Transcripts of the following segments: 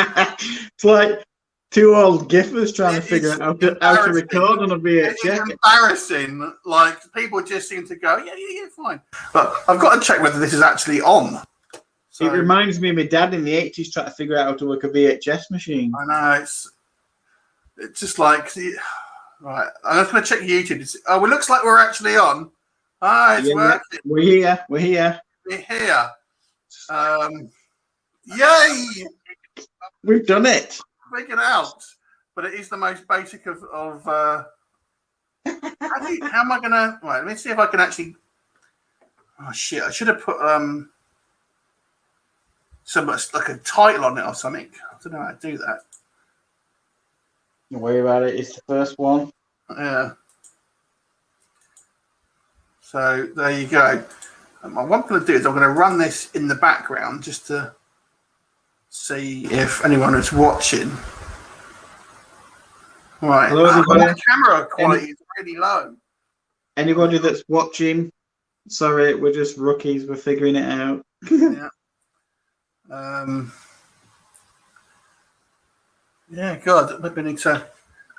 It's like two old giffers trying to figure out how to record on a VHS. It's embarrassing. Like, people just seem to go, yeah, fine. But I've got to check whether this is actually on. So, it reminds me of my dad in the 80s trying to figure out how to work a VHS machine. I know, it's just like, right, I'm just going to check YouTube. Oh, it looks like we're actually on. Ah, it's working. We're here. We're here. We're here. Yay! We've done it. Figured out. But it is the most basic of how am I going to... Right, let me see if I can actually... Oh, shit. I should have put so much like a title on it or something. I don't know how to do that. Don't worry about it. It's the first one. Yeah. So there you go. What I'm going to do is I'm going to run this in the background just to see if anyone is watching. Right. Hello, everybody. The camera quality is really low. Anybody that's watching, sorry, we're just rookies. We're figuring it out. Yeah. Yeah, God, I need to.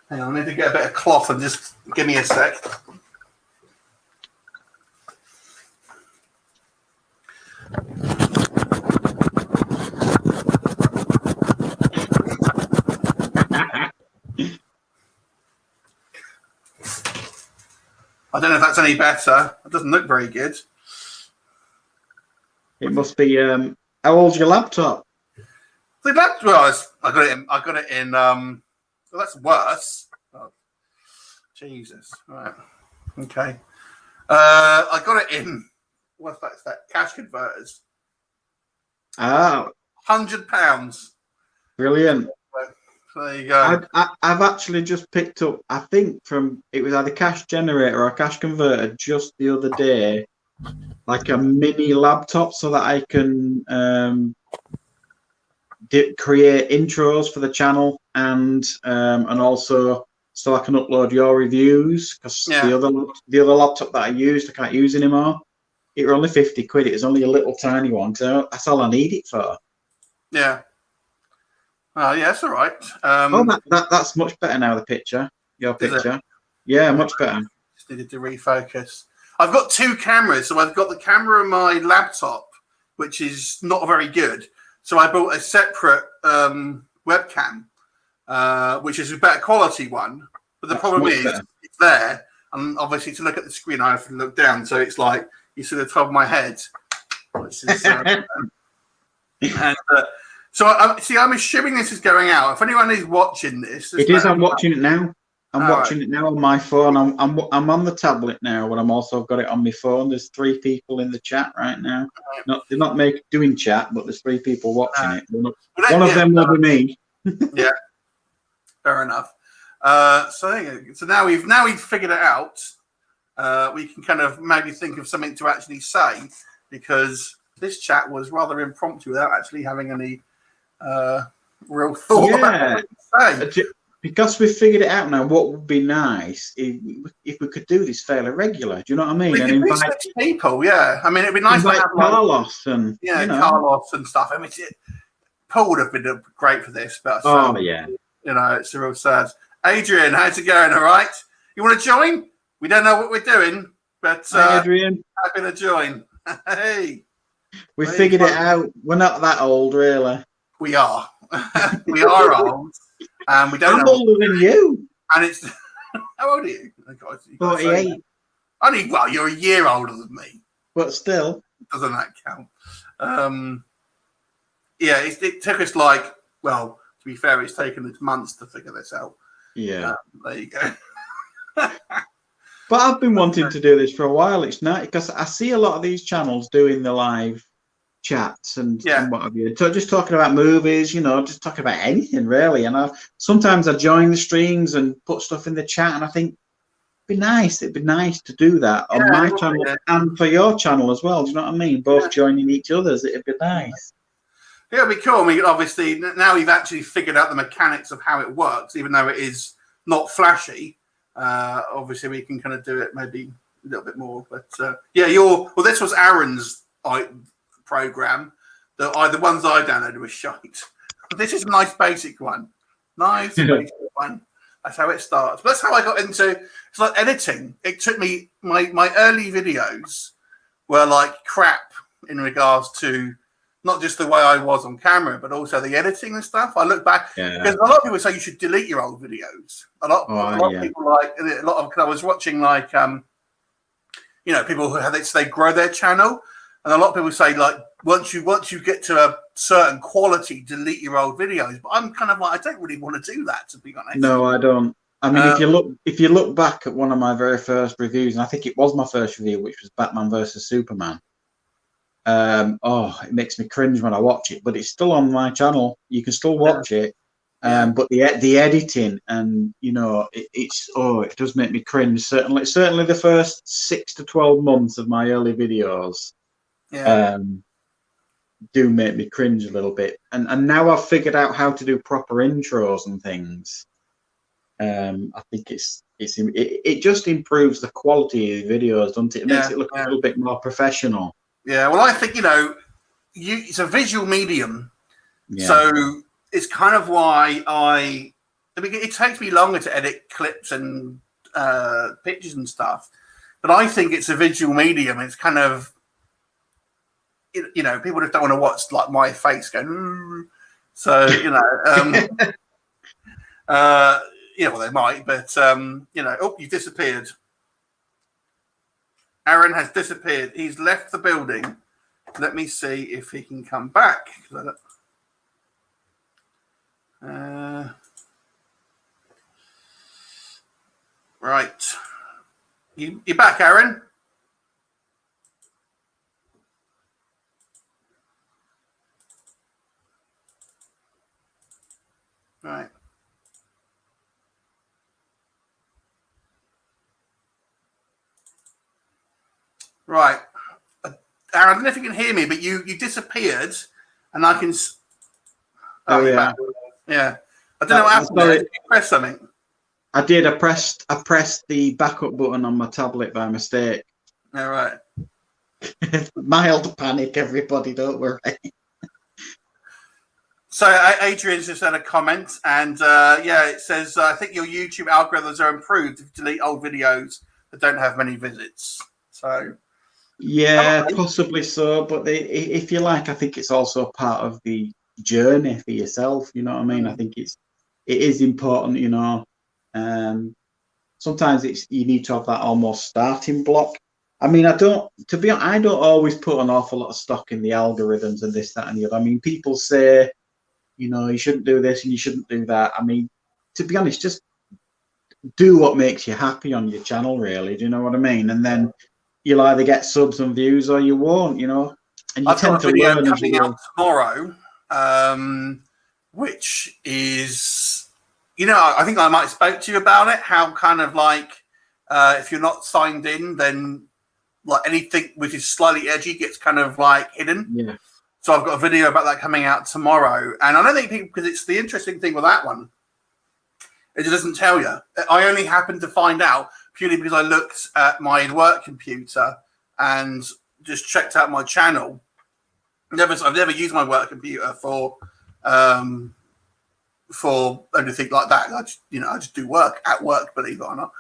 Hang on, I need to get a bit of cloth and just give me a sec. I don't know if that's any better. It doesn't look very good. It must be. How old's your laptop? The laptop. Well, I got it in. Well, that's worse. Oh, Jesus. Right. Okay. I got it in. What's that? Is that cash converters? Ah, £100. brilliant. There you go. I've actually just picked up, I think it was either cash generator or cash converter just the other day, like a mini laptop so that I can create intros for the channel and also so I can upload your reviews because the other laptop that I used I can't use anymore. It were only 50 quid. It was only a little tiny one, so that's all I need it for. Yeah. Oh, yeah, that's all right. That's much better now, the picture. Your picture. Yeah, much better. Just needed to refocus. I've got two cameras. So I've got the camera on my laptop, which is not very good. So I bought a separate webcam, which is a better quality one. But the problem is, it's there. And obviously, to look at the screen, I have to look down. So it's like you see the top of my head. Which is, so I'm assuming this is going out. If anyone is watching this, it is. I'm watching it now. I'm watching it now on my phone. I'm on the tablet now, but I'm also got it on my phone. There's 3 people in the chat right now. They're not doing chat, but there's 3 people watching it. One of them will be me. Yeah, fair enough. So now we've figured it out. We can kind of maybe think of something to actually say because this chat was rather impromptu without actually having any real thought about what to say. Because we've figured it out now, what would be nice if we could do this fairly regular? Do you know what I mean? And invite people, yeah. I mean, it'd be nice to have Carlos and Carlos and stuff. I mean, Paul would have been great for this, but it's a real sad. Adrian, how's it going? All right, you want to join? We don't know what we're doing, but Adrian, happy to join. Hey, we figured it out. We're not that old, really. We are. We are old. And we don't I'm older than you. And it's how old are you? 48. Well, you're a year older than me. But still. Doesn't that count? It took us to be fair, it's taken us months to figure this out. Yeah. There you go. But I've been wanting to do this for a while. It's nice because I see a lot of these channels doing the live chats and what have you. So just talking about movies, just talking about anything really. And sometimes I join the streams and put stuff in the chat, and I think it'd be nice to do that on my channel and for your channel as well. Do you know what I mean? Both joining each other's, it'd be nice. Yeah, it'd be cool. I mean, obviously now we've actually figured out the mechanics of how it works, even though it is not flashy. Obviously we can kind of do it maybe a little bit more. But this was Aaron's program. The ones I downloaded were shite. This is a nice basic one. Nice basic one. That's how it starts. But that's how I got into. It's like editing. It took me my early videos were like crap in regards to not just the way I was on camera, but also the editing and stuff. I look back because a lot of people say you should delete your old videos. A lot of people like a lot of. Cause I was watching like people who have they grow their channel, and a lot of people say like once you get to a certain quality, delete your old videos. But I'm kind of like I don't really want to do that, to be honest. No, I don't. I mean, if you look back at one of my very first reviews, and I think it was my first review, which was Batman versus Superman. It makes me cringe when I watch it, but it's still on my channel. You can still watch it. But the editing and it does make me cringe. Certainly the first 6 to 12 months of my early videos do make me cringe a little bit. And now I've figured out how to do proper intros and things. I think it just improves the quality of the videos, doesn't it? It makes it look a little bit more professional. Yeah, well, I think it's a visual medium, so it's kind of why I mean, it takes me longer to edit clips and pictures and stuff, but I think it's a visual medium. It's kind of people just don't want to watch like my face going. Ooh. So well, they might, but oh, you disappeared. Aaran has disappeared. He's left the building. Let me see if he can come back. Right. You're back, Aaran? Right. Right. Aaran, I don't know if you can hear me, but you disappeared, and I can. Oh yeah. Back. Yeah. I don't know what happened there. Did you press something? I did. I pressed the backup button on my tablet by mistake. All right. Mild panic, everybody. Don't worry. So Adrian's just had a comment, and it says, I think your YouTube algorithms are improved if you delete old videos that don't have many visits. So. Yeah, possibly so. But if you like, I think it's also part of the journey for yourself. You know what I mean? I think it is important. Sometimes you need to have that almost starting block. I mean, I don't always put an awful lot of stock in the algorithms and this, that, and the other. I mean, people say, you shouldn't do this and you shouldn't do that. I mean, to be honest, just do what makes you happy on your channel, really. Do you know what I mean? And then you'll either get subs and views or you won't, And you I've tend got a to video learn coming out tomorrow, which is, I think I might have spoke to you about it. How kind of like, if you're not signed in, then like anything which is slightly edgy gets kind of like hidden. Yeah. So I've got a video about that coming out tomorrow, and I don't think people, because it's the interesting thing with that one, it doesn't tell you. I only happened to find out purely because I looked at my work computer and just checked out my channel. I've never used my work computer for anything like that. I just do work at work, believe it or not.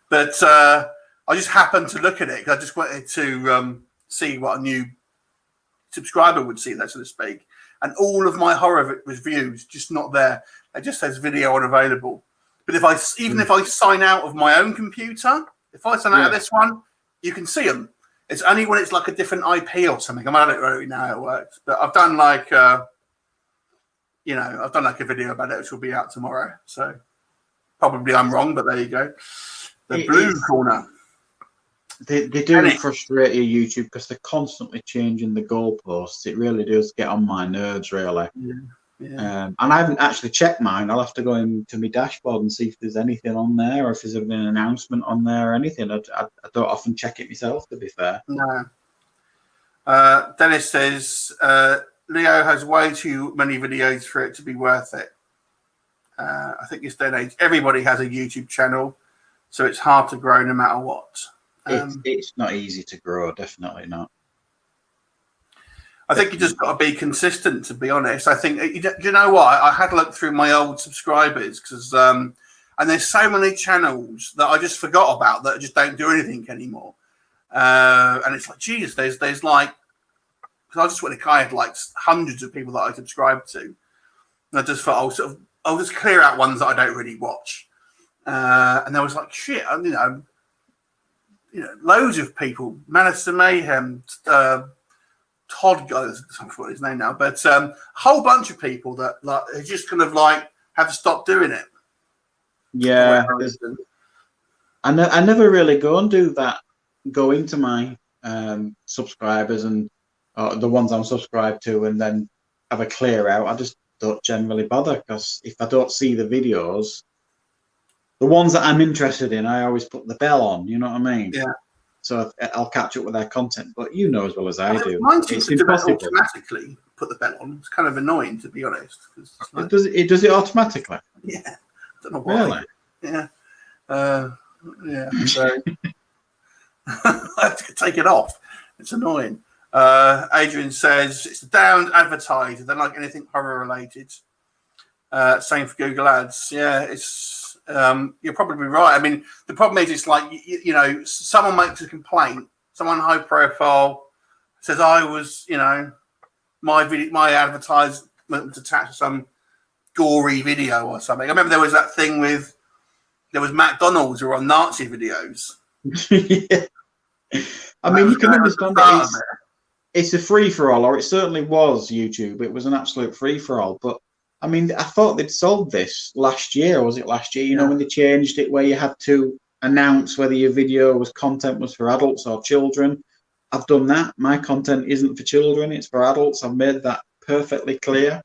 But I just happened to look at it because I just wanted to see what a new subscriber would see, so to speak. And all of my horror reviews just not there. It just says video unavailable. But if I sign out of my own computer, if I sign out of this one, you can see them. It's only when it's like a different IP or something. I don't really know how it works, but I've done like a video about it, which will be out tomorrow. So probably I'm wrong, but there you go. The blue corner. They do frustrate you, YouTube, because they're constantly changing the goalposts. It really does get on my nerves, really. Yeah. And I haven't actually checked mine. I'll have to go into my dashboard and see if there's anything on there, or if there's been an announcement on there or anything. I don't often check it myself, to be fair. No. Dennis says Leo has way too many videos for it to be worth it. I think this day and age, everybody has a YouTube channel, so it's hard to grow no matter what. It's not easy to grow, definitely not. I think you just got to be consistent, to be honest. I think, do you know what? I had to look through my old subscribers because, and there's so many channels that I just forgot about that just don't do anything anymore. And it's like, geez, there's like, because I just went to I had like hundreds of people that I subscribed to. And I just thought, I'll just clear out ones that I don't really watch. And there was like, shit, you know, loads of people, Menace and Mayhem, Todd, I forgot his name now, but a whole bunch of people that like just kind of like have to stop doing it. Yeah, I never really go and do that. Go into my subscribers and the ones I'm subscribed to, and then have a clear out. I just don't generally bother because if I don't see the videos, the ones that I'm interested in, I always put the bell on. You know what I mean? Yeah. So I'll catch up with their content, but you know as well as I do. Mine seems to do that automatically. Put the bell on. It's kind of annoying, to be honest. Like, it does it automatically. Yeah, I don't know why. Really? Yeah, yeah. So I have to take it off. It's annoying. Adrian says it's down advertised. They don't like anything horror related. Same for Google Ads. Yeah, it's. You're probably right. I mean, the problem is, it's like you know, someone makes a complaint, someone high profile says, "I was, you know, my advertisement was attached to some gory video or something." I remember there was that thing with McDonald's who were on Nazi videos. Yeah. I mean, you can understand that it's a free for all, or it certainly was YouTube. It was an absolute free for all, but. I mean, I thought they'd solved this last year, or was it last year? You know, when they changed it where you had to announce whether your video content was for adults or children. I've done that. My content isn't for children, it's for adults. I've made that perfectly clear.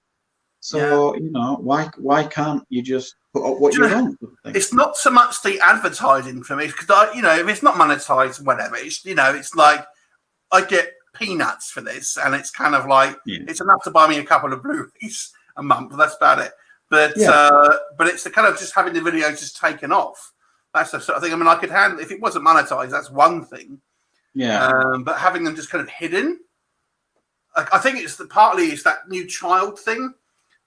So, you know, why can't you just put up what you want? It's not so much the advertising for me, because, you know, if it's not monetized, whatever, it's, you know, it's like I get peanuts for this, and it's kind of like, it's enough to buy me a couple of Blu-rays a month. That's about it. But but it's the kind of just having the video just taken off. That's the sort of thing. I mean, I could handle if it wasn't monetized. That's one thing. Yeah. But having them just kind of hidden, I think partly it's that new child thing,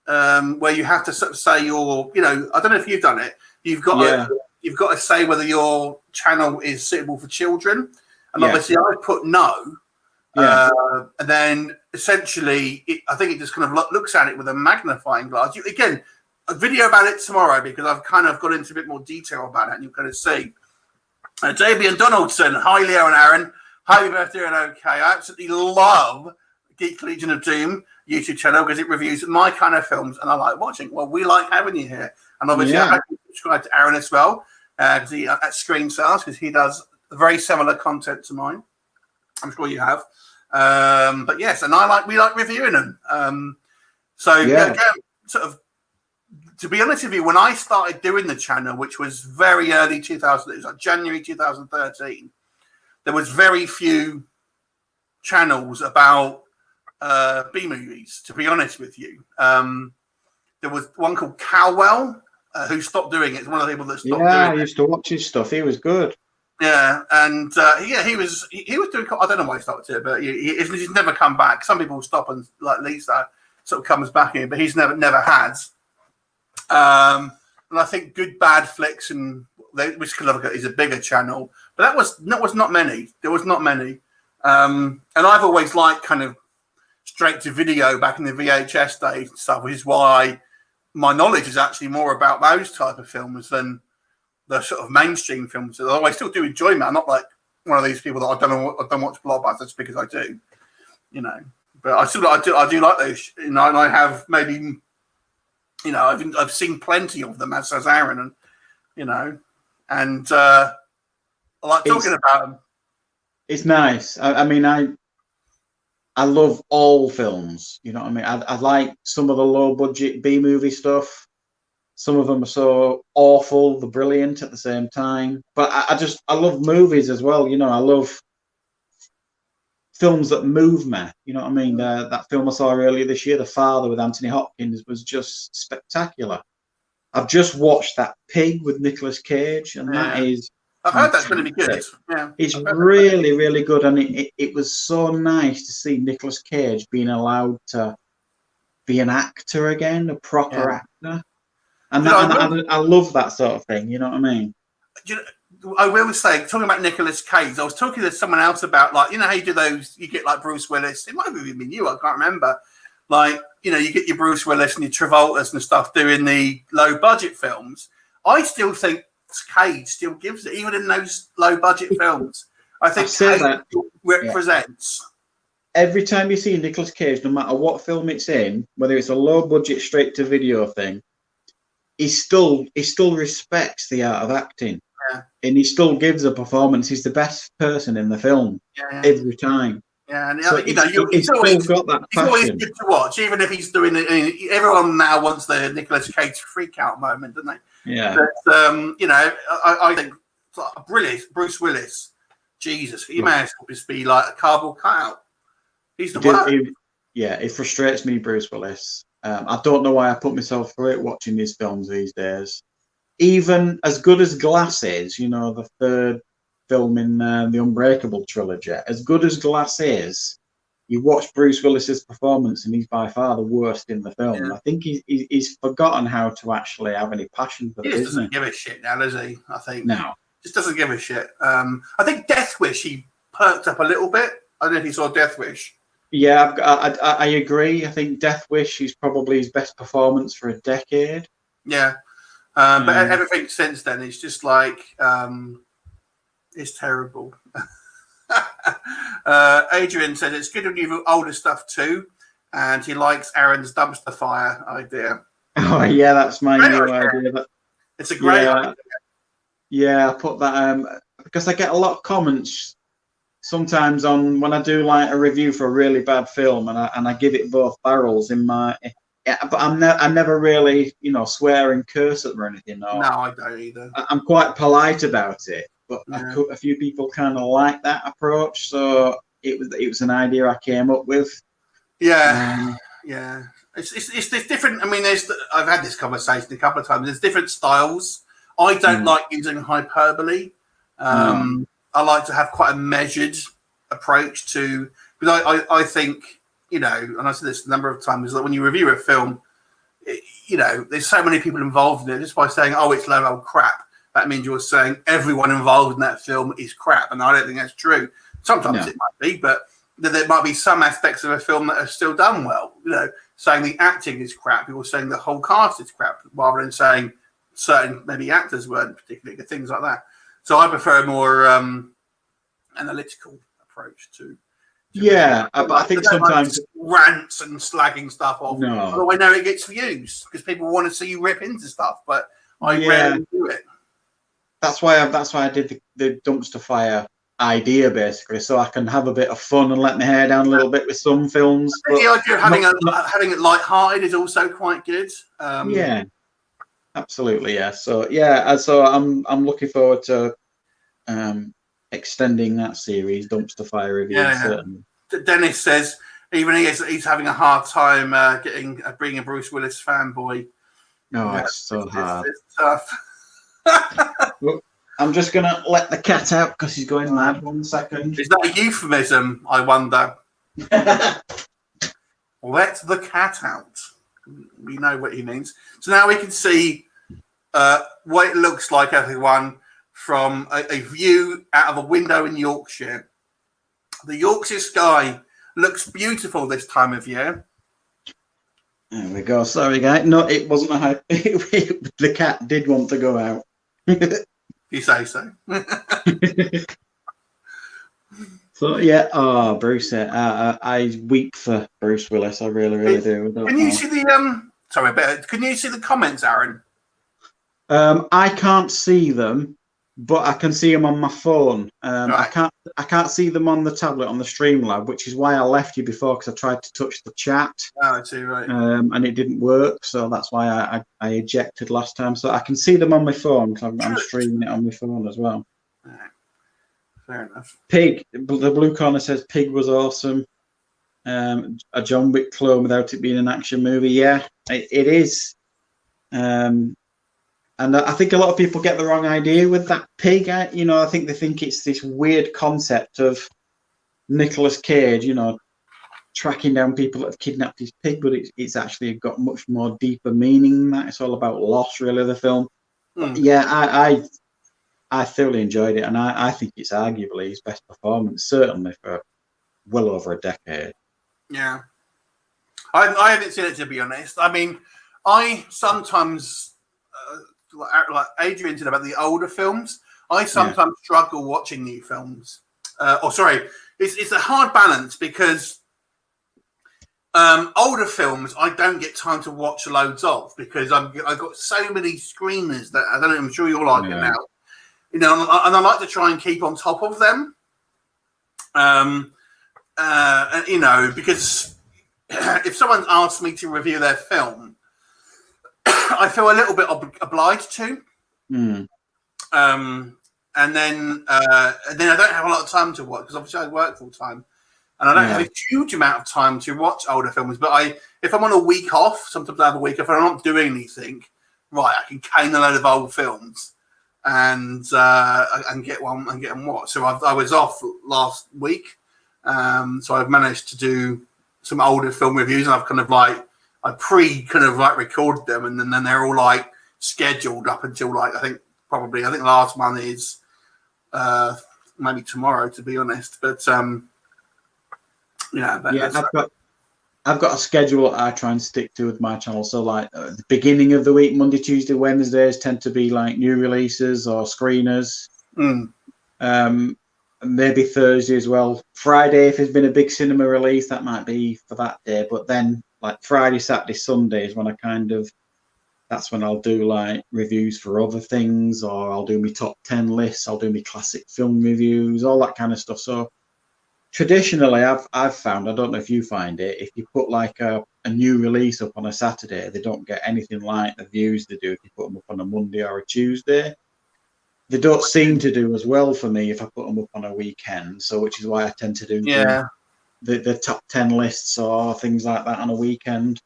where you have to sort of say you know, I don't know if you've done it. You've got to say whether your channel is suitable for children, and obviously I put no. And then essentially, I think it just kind of looks at it with a magnifying glass. Again, a video about it tomorrow because I've kind of got into a bit more detail about it, and you're going to see. Davian Donaldson, hi Leo and Aaron, happy birthday and okay. I absolutely love Geek Legion of Doom YouTube channel because it reviews my kind of films, and I like watching. Well, we like having you here, and obviously I subscribe to Aaron as well because he at Screenstars because he does very similar content to mine. I'm sure you have. But yes, and we like reviewing them. Again, sort of, to be honest with you, when I started doing the channel, which was very early 2000, it was like January 2013, there was very few channels about B movies, to be honest with you. There was one called Cowell, who stopped doing it. It's one of the people that stopped doing it. Yeah, I used to watch his stuff. He was good. Yeah, and he was doing. I don't know why he stopped it, but he's never come back. Some people stop and like Lisa sort of comes back in, but he's never has. And I think Good Bad Flicks which is a bigger channel, but that was not many. There was not many, and I've always liked kind of straight to video back in the VHS days and stuff, which is why my knowledge is actually more about those type of films than the sort of mainstream films. Although I still do enjoy them. I'm not like one of these people that I don't watch blockbusters because I do, you know. But I do like those, you know. And I have maybe, you know, I've seen plenty of them, as has Aaron, and you know, and I like talking about them. It's nice. I mean, I love all films. You know what I mean? I like some of the low budget B movie stuff. Some of them are so awful, they're brilliant at the same time. But I love movies as well. You know, I love films that move me. You know what I mean? That film I saw earlier this year, The Father with Anthony Hopkins, was just spectacular. I've just watched that Pig with Nicolas Cage, and that is I've heard that's going to be good. Yeah, it's really, really good, and it was so nice to see Nicolas Cage being allowed to be an actor again, a proper actor, and I love that sort of thing. You know what I mean? I will say, talking about Nicolas Cage, I was talking to someone else about, like, you know how you do those, you get like Bruce Willis, it might have even been you, I can't remember. Like, you know, you get your Bruce Willis and your Travoltas and stuff doing the low budget films. I still think Cage still gives it, even in those low budget films. I think Cage represents. Every time you see Nicolas Cage, no matter what film it's in, whether it's a low budget straight to video thing, he still respects the art of acting. Yeah. And he still gives a performance. He's the best person in the film every time. Yeah, and so you know, he's always got that passion. Always good to watch, even if he's doing it. Everyone now wants the Nicolas Cage freak out moment, don't they? Yeah. But, you know, I think brilliant Bruce Willis. Jesus, he may as well just be like a cardboard cutout. He's the worst. It frustrates me, Bruce Willis. I don't know why I put myself through it watching these films these days. Even as good as Glass is, you know, the third film in the Unbreakable trilogy, as good as Glass is, you watch Bruce Willis's performance and he's by far the worst in the film. Yeah. I think he's forgotten how to actually have any passion for it. He doesn't give a shit now, does he? I think. No. Just doesn't give a shit. I think Death Wish, he perked up a little bit. I don't know if you saw Death Wish. Yeah, I agree. I think Death Wish is probably his best performance for a decade. Yeah. But everything since then is just like, it's terrible. Adrian said it's good when you do older stuff too, and he likes Aaron's dumpster fire idea. Oh yeah, that's my new idea. It's a great idea. Yeah, I put that because I get a lot of comments sometimes on when I do like a review for a really bad film, and I give it both barrels in my. Yeah, but I never really, you know, swear and curse at them or anything. No, I don't either. I'm quite polite about it, but a few people kind of like that approach, so it was an idea I came up with. Yeah, it's different. I mean, I've had this conversation a couple of times. There's different styles. I don't like using hyperbole. I like to have quite a measured approach to, because I think. You know, and I said this a number of times, that when you review a film, you know, there's so many people involved in it. Just by saying, oh, it's low old crap, that means you're saying everyone involved in that film is crap. And I don't think that's true. Sometimes it might be, but there might be some aspects of a film that are still done well. You know, saying the acting is crap, people saying the whole cast is crap, rather than saying certain maybe actors weren't particularly good, things like that. So I prefer a more analytical approach to. Yeah, but I think sometimes rants and slagging stuff off. No, although I know it gets views because people want to see you rip into stuff, but I rarely do it. That's why I did the dumpster fire idea, basically, so I can have a bit of fun and let my hair down a little bit with some films. But the idea of having it light-hearted is also quite good. Yeah, absolutely. Yeah. So I'm looking forward to extending that series, dumpster fire review. Dennis says even he's having a hard time being a Bruce Willis fanboy. No, it's so hard. It's tough. Look, I'm just gonna let the cat out because he's going mad. 1 second. Is that a euphemism? I wonder. Let the cat out. We know what he means. So now we can see what it looks like, everyone, from a view out of a window in Yorkshire. The Yorkshire sky looks beautiful this time of year. There we go. Sorry, guys. No, it wasn't a hype. The cat did want to go out. You say so. So yeah, Bruce. I weep for Bruce Willis. I really, really do. Can you see the Can you see the comments, Aaron? I can't see them, but I can see them on my phone. Right. I can't see them on the tablet on the Streamlab, which is why I left you before, because I tried to touch the chat. Oh, I see, right. And it didn't work, so that's why I ejected last time. So I can see them on my phone because I'm streaming it on my phone as well. Right. Fair enough. Pig, the blue corner says Pig was awesome. A John Wick clone without it being an action movie. Yeah, it is. And I think a lot of people get the wrong idea with that pig. You know, I think they think it's this weird concept of Nicolas Cage, you know, tracking down people that have kidnapped his pig, but it's actually got much more deeper meaning than that. It's all about loss, really, the film. But yeah, I thoroughly enjoyed it, and I think it's arguably his best performance, certainly for well over a decade. Yeah. I haven't seen it, to be honest. I mean, I sometimes, like Adrian said about the older films, I sometimes struggle watching new films. It's a hard balance because older films I don't get time to watch loads of because I've got so many screeners that I don't know. I'm sure you're like it now, you know, and I like to try and keep on top of them. You know, because if someone asks me to review their film, I feel a little bit obliged to. And then I don't have a lot of time to watch because obviously I work full time, and I don't have a huge amount of time to watch older films. But if I'm on a week off, sometimes I have a week off and I'm not doing anything, right, I can cane a load of old films and get them watched. So I was off last week, so I've managed to do some older film reviews, and I've kind of like recorded them, and then they're all like scheduled up until like I think last one is maybe tomorrow, to be honest. But I've got a schedule that I try and stick to with my channel. So like the beginning of the week, Monday, Tuesday, Wednesdays tend to be like new releases or screeners. Maybe Thursday as well. Friday, if there's been a big cinema release, that might be for that day. But then like Friday, Saturday, Sunday is when that's when I'll do like reviews for other things, or I'll do my top 10 lists, I'll do my classic film reviews, all that kind of stuff. So traditionally I've found, I don't know if you find it, if you put like a new release up on a Saturday, they don't get anything like the views they do if you put them up on a Monday or a Tuesday. They don't seem to do as well for me if I put them up on a weekend. So which is why I tend to do the top 10 lists or things like that on a weekend.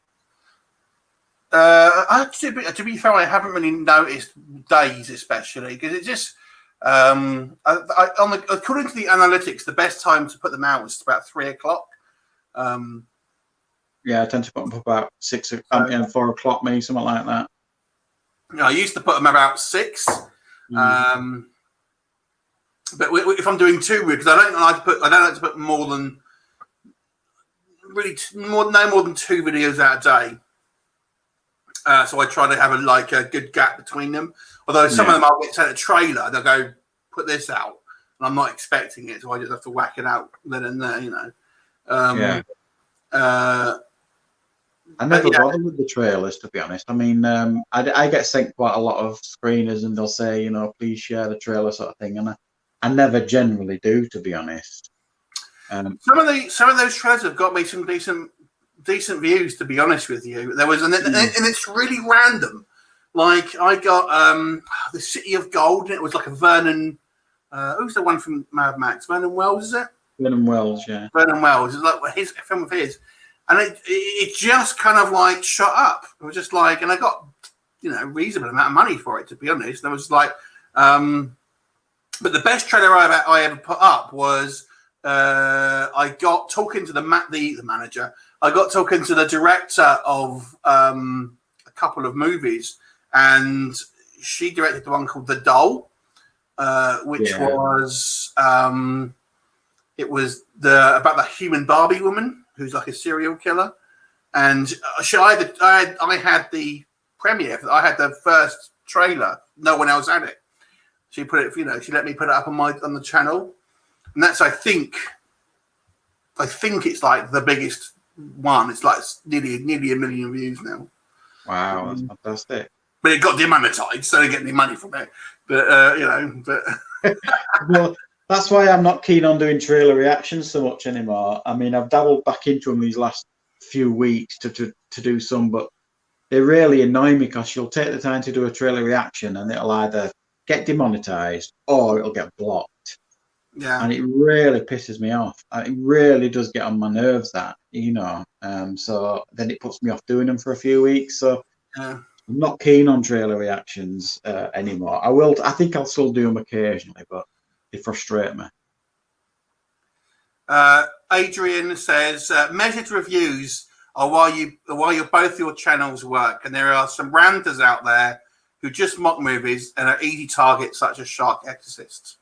To be fair, I haven't really noticed days, especially because it just according to the analytics, the best time to put them out was about 3 o'clock. Yeah, I tend to put them up about 4 o'clock, maybe something like that. I used to put them about 6. But if I'm doing 2, because I don't like to put more than no more than 2 videos out a day. So I try to have a good gap between them. Although some of them I'll get sent a trailer, they'll go put this out, and I'm not expecting it, so I just have to whack it out then and there, you know. I never bother with the trailers, to be honest. I mean, I get sent quite a lot of screeners, and they'll say, you know, please share the trailer sort of thing, and I never generally do, to be honest. Some of those trailers have got me some decent views, to be honest with you. There was and it's really random. Like I got the City of Gold, and it was like a Vernon. Who's the one from Mad Max? Vernon Wells, is it? Vernon Wells, yeah. Vernon Wells. It's like his film of his. And it just kind of like shot up. It was just like, and I got, you know, a reasonable amount of money for it, to be honest. And I was like, but the best trailer I ever put up was I got talking to the manager. I got talking to the director of a couple of movies, and she directed the one called The Doll, which was it was about the human Barbie woman who's like a serial killer, and I had the premiere. I had the first trailer. No one else had it. She put it, you know, she let me put it up on the channel, and that's I think it's like the biggest one. It's like nearly 1 million views now. Wow, that's fantastic. But it got demonetized, so they didn't get any money from it. But you know, well, that's why I'm not keen on doing trailer reactions so much anymore. I mean, I've dabbled back into them these last few weeks to do some, but they really annoy me because you'll take the time to do a trailer reaction and it'll either get demonetized or it'll get blocked. Yeah. And it really pisses me off. It really does get on my nerves, that, you know. So then it puts me off doing them for a few weeks. So I'm not keen on trailer reactions anymore. I think I'll still do them occasionally, but they frustrate me. Adrian says measured reviews are why both your channels work, and there are some ranters out there who just mock movies and are easy targets such as Shark Exorcist.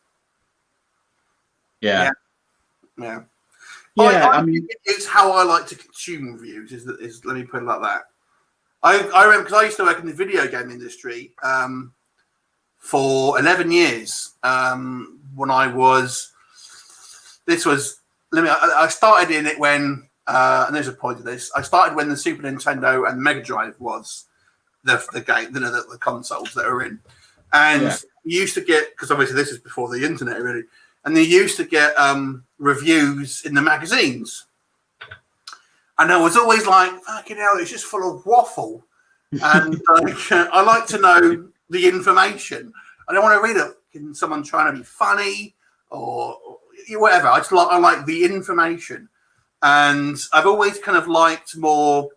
Yeah. I mean, it's how I like to consume reviews. Is let me put it like that. I remember because I used to work in the video game industry for 11 years. When I started in it when, and there's a point to this. I started when the Super Nintendo and Mega Drive was the game, the consoles that are in, and you used to get, because obviously this is before the internet really, and they used to get reviews in the magazines. And I was always like, fucking hell, it's just full of waffle. And I like to know the information. I don't want to read it. Can someone trying to be funny or whatever? I like the information. And I've always kind of liked more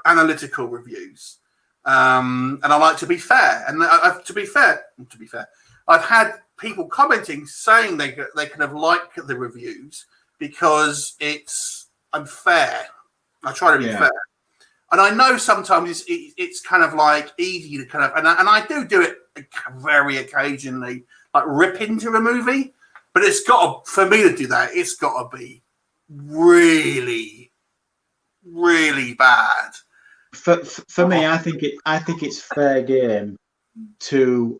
analytical reviews. And I like to be fair. And to be fair, I've had people commenting saying they kind of like the reviews because I'm fair. I try to be fair, and I know sometimes it's kind of like easy to kind of, and I do it very occasionally, like rip into a movie, but it's got to, for me to do that, it's got to be really, really bad. For me, I think it's fair game to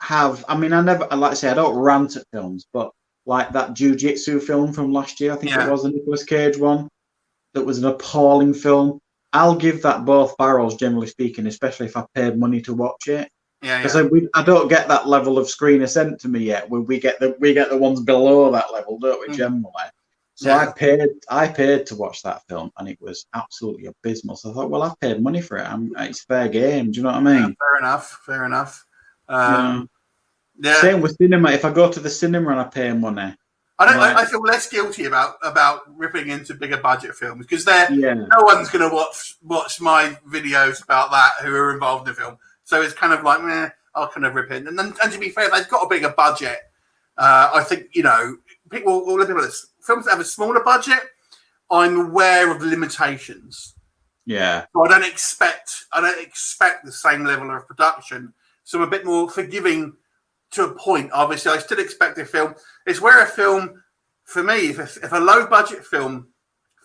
have. I mean, like I say, I don't rant at films, but like that Jiu-Jitsu film from last year, I think it was the Nicolas Cage one. That was an appalling film. I'll give that both barrels, generally speaking, especially if I paid money to watch it. Because I don't get that level of screener sent to me yet. We get the ones below that level, don't we? Generally. So I paid to watch that film, and it was absolutely abysmal. So I thought, well, I've paid money for it. It's fair game. Do you know what I mean? Yeah, fair enough. Same with cinema. If I go to the cinema and I pay money. I feel less guilty about ripping into bigger budget films because no one's going to watch my videos about that who are involved in the film. So it's kind of like, I'll kind of rip in. And to be fair, they've got a bigger budget. I think, people will look at this. Films that have a smaller budget, I'm aware of the limitations. Yeah. So I don't expect the same level of production. So I'm a bit more forgiving to a point. Obviously, I still expect a film. It's where a film, for me, if a low budget film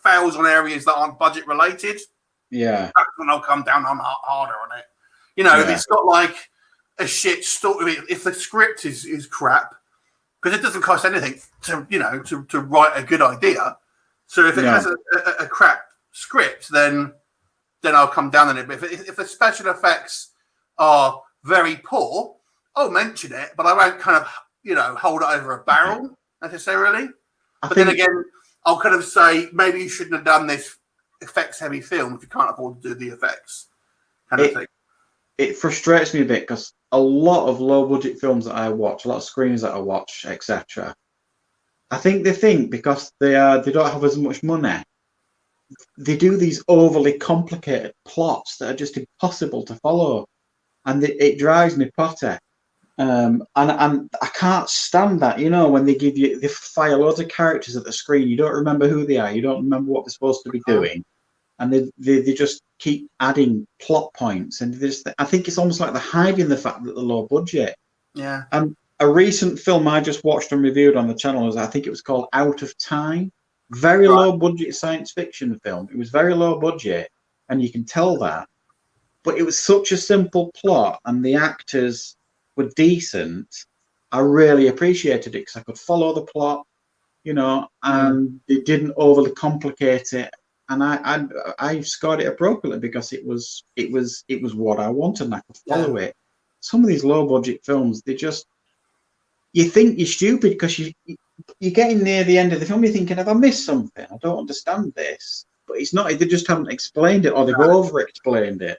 fails on areas that aren't budget related, that's when I'll come down on harder on it. If it's got like a shit story, if the script is crap, because it doesn't cost anything to write a good idea. So if it has a crap script, then I'll come down on it. But if the special effects are very poor, I'll mention it, but I won't kind of, hold it over a barrel necessarily. But then again, I'll kind of say, maybe you shouldn't have done this effects-heavy film if you can't afford to do the effects kind of thing. It frustrates me a bit because a lot of low-budget films that I watch, a lot of screeners that I watch, etc., I think they think because they don't have as much money, they do these overly complicated plots that are just impossible to follow. And it drives me potty. And I can't stand that, when they fire loads of characters at the screen. You don't remember who they are. You don't remember what they're supposed to be doing. And they just keep adding plot points. And I think it's almost like they're hiding the fact that they're low budget. Yeah. And a recent film I just watched and reviewed on the channel I think it was called Out of Time. Very low budget science fiction film. It was very low budget. And you can tell that. But it was such a simple plot, and the actors were decent. I really appreciated it because I could follow the plot, and they didn't overly complicate it. And I scored it appropriately because it was what I wanted, and I could follow it. Some of these low budget films, you think you're stupid because you're getting near the end of the film, you're thinking, have I missed something? I don't understand this. But it's not. They just haven't explained it, or they've over-explained it.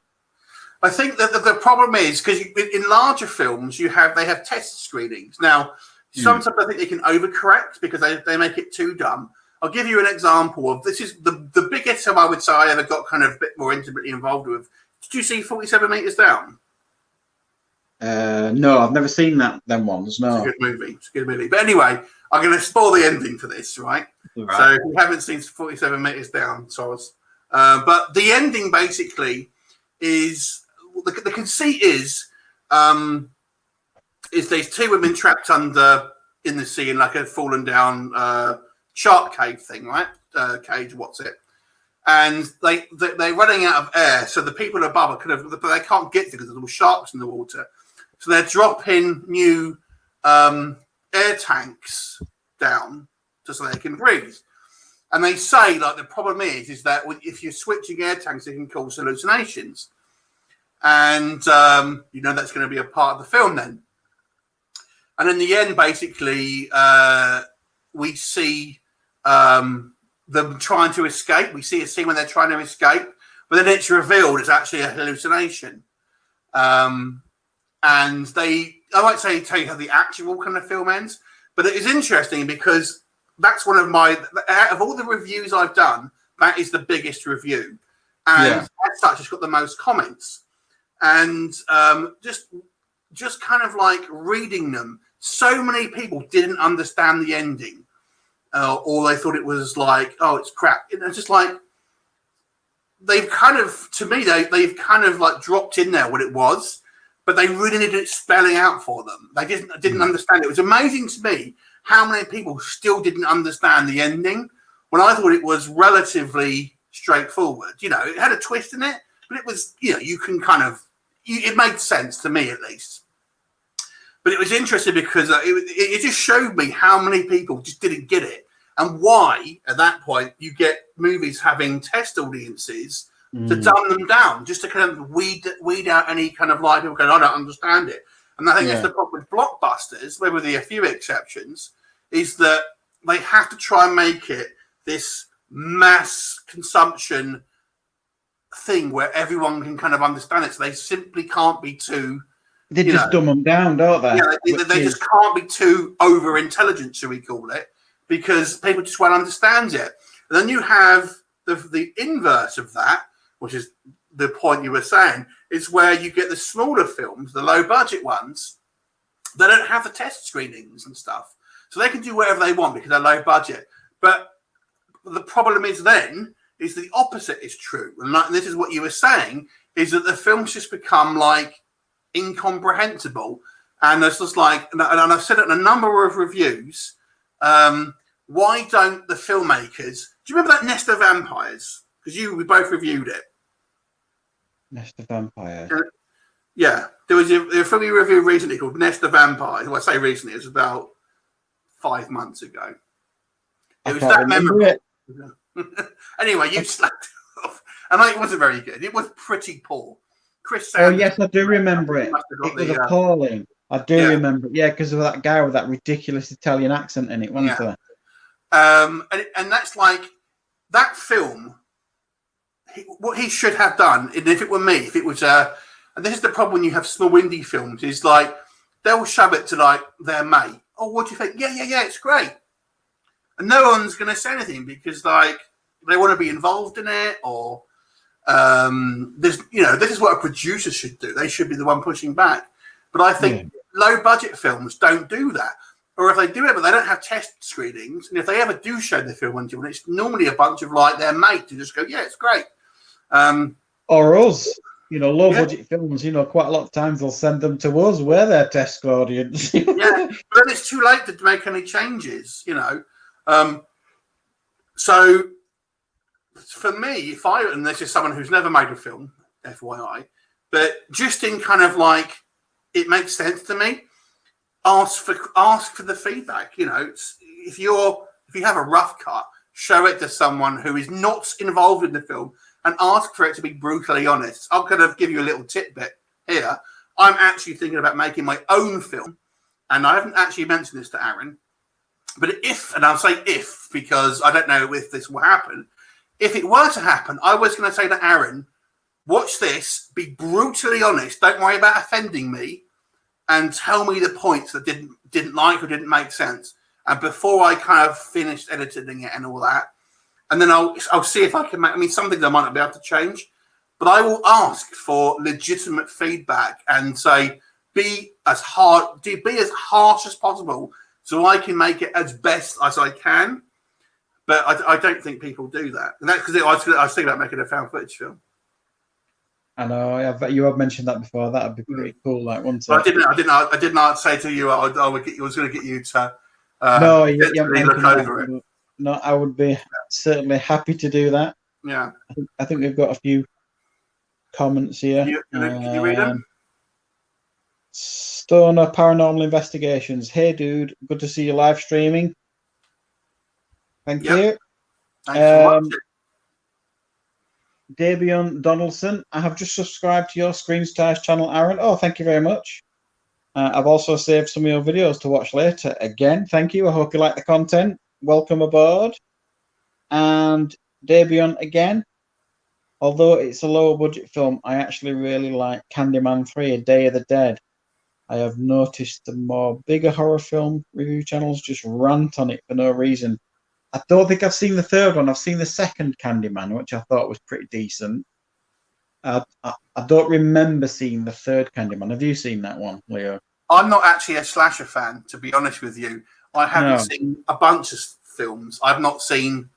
I think that the problem is because in larger films they have test screenings. Now, sometimes I think they can overcorrect because they make it too dumb. I'll give you an example of this is the biggest film I would say I ever got kind of a bit more intimately involved with Did you see 47 Meters Down? No, I've never seen them ones. No. It's a good movie. It's a good movie. But anyway, I'm going to spoil the ending for this, right? So if you haven't seen 47 Meters Down, but the ending basically is the conceit is there's two women trapped under in the sea in like a fallen down shark cave thing, right? Cage, what's it? And they're running out of air, so the people above but they can't get to because there's all sharks in the water. So they're dropping new air tanks down just so they can breathe. And they say like the problem is that if you're switching air tanks, it can cause hallucinations. And that's going to be a part of the film then. And in the end, basically, we see them trying to escape. We see a scene when they're trying to escape, but then it's revealed it's actually a hallucination. And I won't tell you how the actual kind of film ends, but it is interesting because that's one of out of all the reviews I've done, that is the biggest review. And as such, it's got the most comments. And just kind of like reading them, so many people didn't understand the ending. Or they thought it was like, oh, it's crap. It's just like, they've kind of, to me, they've kind of like dropped in there what it was, but they really needed it spelling out for them. They didn't understand it. It was amazing to me how many people still didn't understand the ending when I thought it was relatively straightforward. You know, it had a twist in it, but it was, you can kind of, it made sense to me at least. But it was interesting because it just showed me how many people just didn't get it and why, at that point, you get movies having test audiences to dumb them down, just to kind of weed out any kind of like people going, I don't understand it. And I think that's the problem with blockbusters, maybe with a few exceptions, is that they have to try and make it this mass consumption thing where everyone can kind of understand it. So they simply can't be too... They just dumb them down, don't they? Yeah, they just can't be too over intelligent, shall we call it, because people just won't understand it. And then you have the inverse of that, which is the point you were saying, is where you get the smaller films, the low budget ones, they don't have the test screenings and stuff. So they can do whatever they want because they're low budget. But the problem is then is the opposite is true. And this is what you were saying, is that the films just become like incomprehensible. And it's just like, and I've said it in a number of reviews, why don't the filmmakers, do you remember that Nest of Vampires? Because we both reviewed it. Nest of Vampires. Yeah, there was a film we reviewed recently called Nest of Vampires. Well, I say recently, it was about 5 months ago. It was that memorable. Anyway, you slacked it off. And it wasn't very good. It was pretty poor. Chris Sanders, yes, I do remember it. It was appalling. I do remember it. Yeah, because of that guy with that ridiculous Italian accent in it, wasn't there? And that's like, that film, what he should have done, and if it were me, if it was and this is the problem when you have small indie films, is like they'll shove it to like their mate. Oh, what do you think? Yeah, it's great. And no one's going to say anything because like they want to be involved in it, or this is what a producer should do. They should be the one pushing back. But I think low budget films don't do that. Or if they do it, but they don't have test screenings, and if they ever do show the film on TV, it's normally a bunch of like their mate to just go, yeah, it's great. Or us, low budget films, quite a lot of times they'll send them to us. We're their test audience. But then it's too late to make any changes, So for me, and this is someone who's never made a film, FYI, but just in kind of like, it makes sense to me. Ask for the feedback. If you have a rough cut, show it to someone who is not involved in the film and ask for it to be brutally honest. I'll kind of give you a little tidbit here. I'm actually thinking about making my own film, and I haven't actually mentioned this to Aaron. But and I'll say if because I don't know if this will happen. If it were to happen, I was going to say to Aaron, watch this, be brutally honest. Don't worry about offending me. And tell me the points that didn't like or didn't make sense. And before I kind of finished editing it and all that, and then I'll see if I can make. I mean, some things I might not be able to change, but I will ask for legitimate feedback and say, be as harsh as possible so I can make it as best as I can. But I don't think people do that. And that's because I was thinking about making a found footage film. I know you have mentioned that before. That would be pretty cool, like one I did not say to you I was going to get you to no, look over it. No, I would be certainly happy to do that. Yeah, I think we've got a few comments here. Can you read them? Stoner Paranormal Investigations. Hey, dude, good to see you live streaming. Thank you. Thanks for watching. Davion Donaldson, I have just subscribed to your Screenstars channel, Aaron. Oh, thank you very much. I've also saved some of your videos to watch later. Again, thank you. I hope you like the content. Welcome aboard. And Davion again. Although it's a lower budget film, I actually really like Candyman 3, A Day of the Dead. I have noticed the more bigger horror film review channels just rant on it for no reason. I don't think I've seen the third one. I've seen the second Candyman, which I thought was pretty decent. I don't remember seeing the third Candyman. Have you seen that one, Leo? I'm not actually a slasher fan, to be honest with you. I haven't seen a bunch of films. I've not seen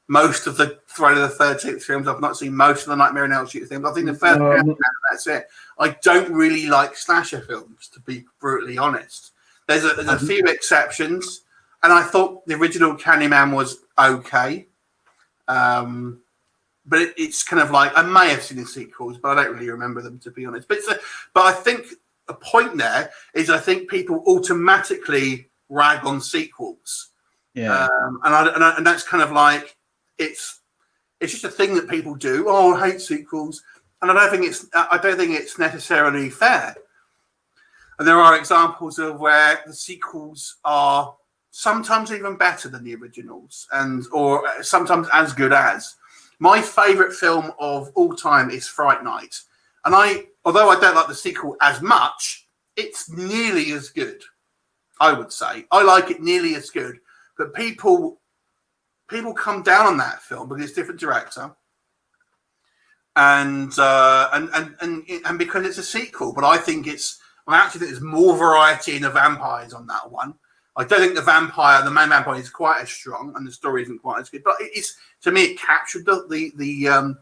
most of the Friday the 13th films. I've not seen most of the Nightmare on Elm Street films. I think the first Candyman, that's it. I don't really like slasher films, to be brutally honest. There's a few exceptions. And I thought the original Candyman was okay. But it's kind of like, I may have seen the sequels, but I don't really remember them, to be honest. But I think a point there is I think people automatically rag on sequels. Yeah. And that's kind of like, it's just a thing that people do. Oh, I hate sequels. And I don't think it's necessarily fair. And there are examples of where the sequels are sometimes even better than the originals, or sometimes as good as. My favourite film of all time is Fright Night, and although I don't like the sequel as much, it's nearly as good. I would say I like it nearly as good, but people come down on that film because it's a different director, and because it's a sequel. But I actually think there's more variety in the vampires on that one. I don't think the main vampire, is quite as strong, and the story isn't quite as good. But to me, it captured the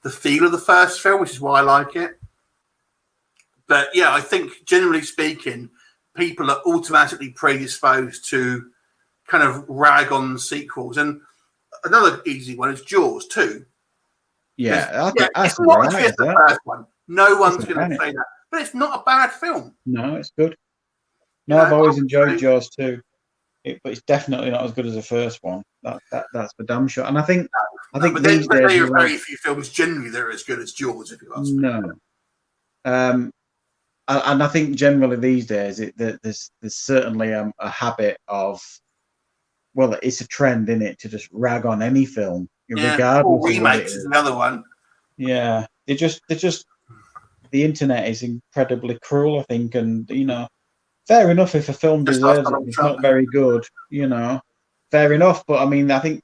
feel of the first film, which is why I like it. But yeah, I think generally speaking, people are automatically predisposed to kind of rag on sequels. And another easy one is Jaws 2. Yeah, it's not as good as the first one. No one's going to say that, but it's not a bad film. No, it's good. No, I've always enjoyed Jaws too, but it's definitely not as good as the first one. That's for damn sure. And I think these days there are very few films generally that are as good as Jaws, if you ask me. No. And I think generally these days there's certainly a habit of, well, it's a trend in it to just rag on any film, regardless. Remakes is another one. Yeah, they just the internet is incredibly cruel, I think, and fair enough if a film deserves it, it's not very good, fair enough. But I mean, I think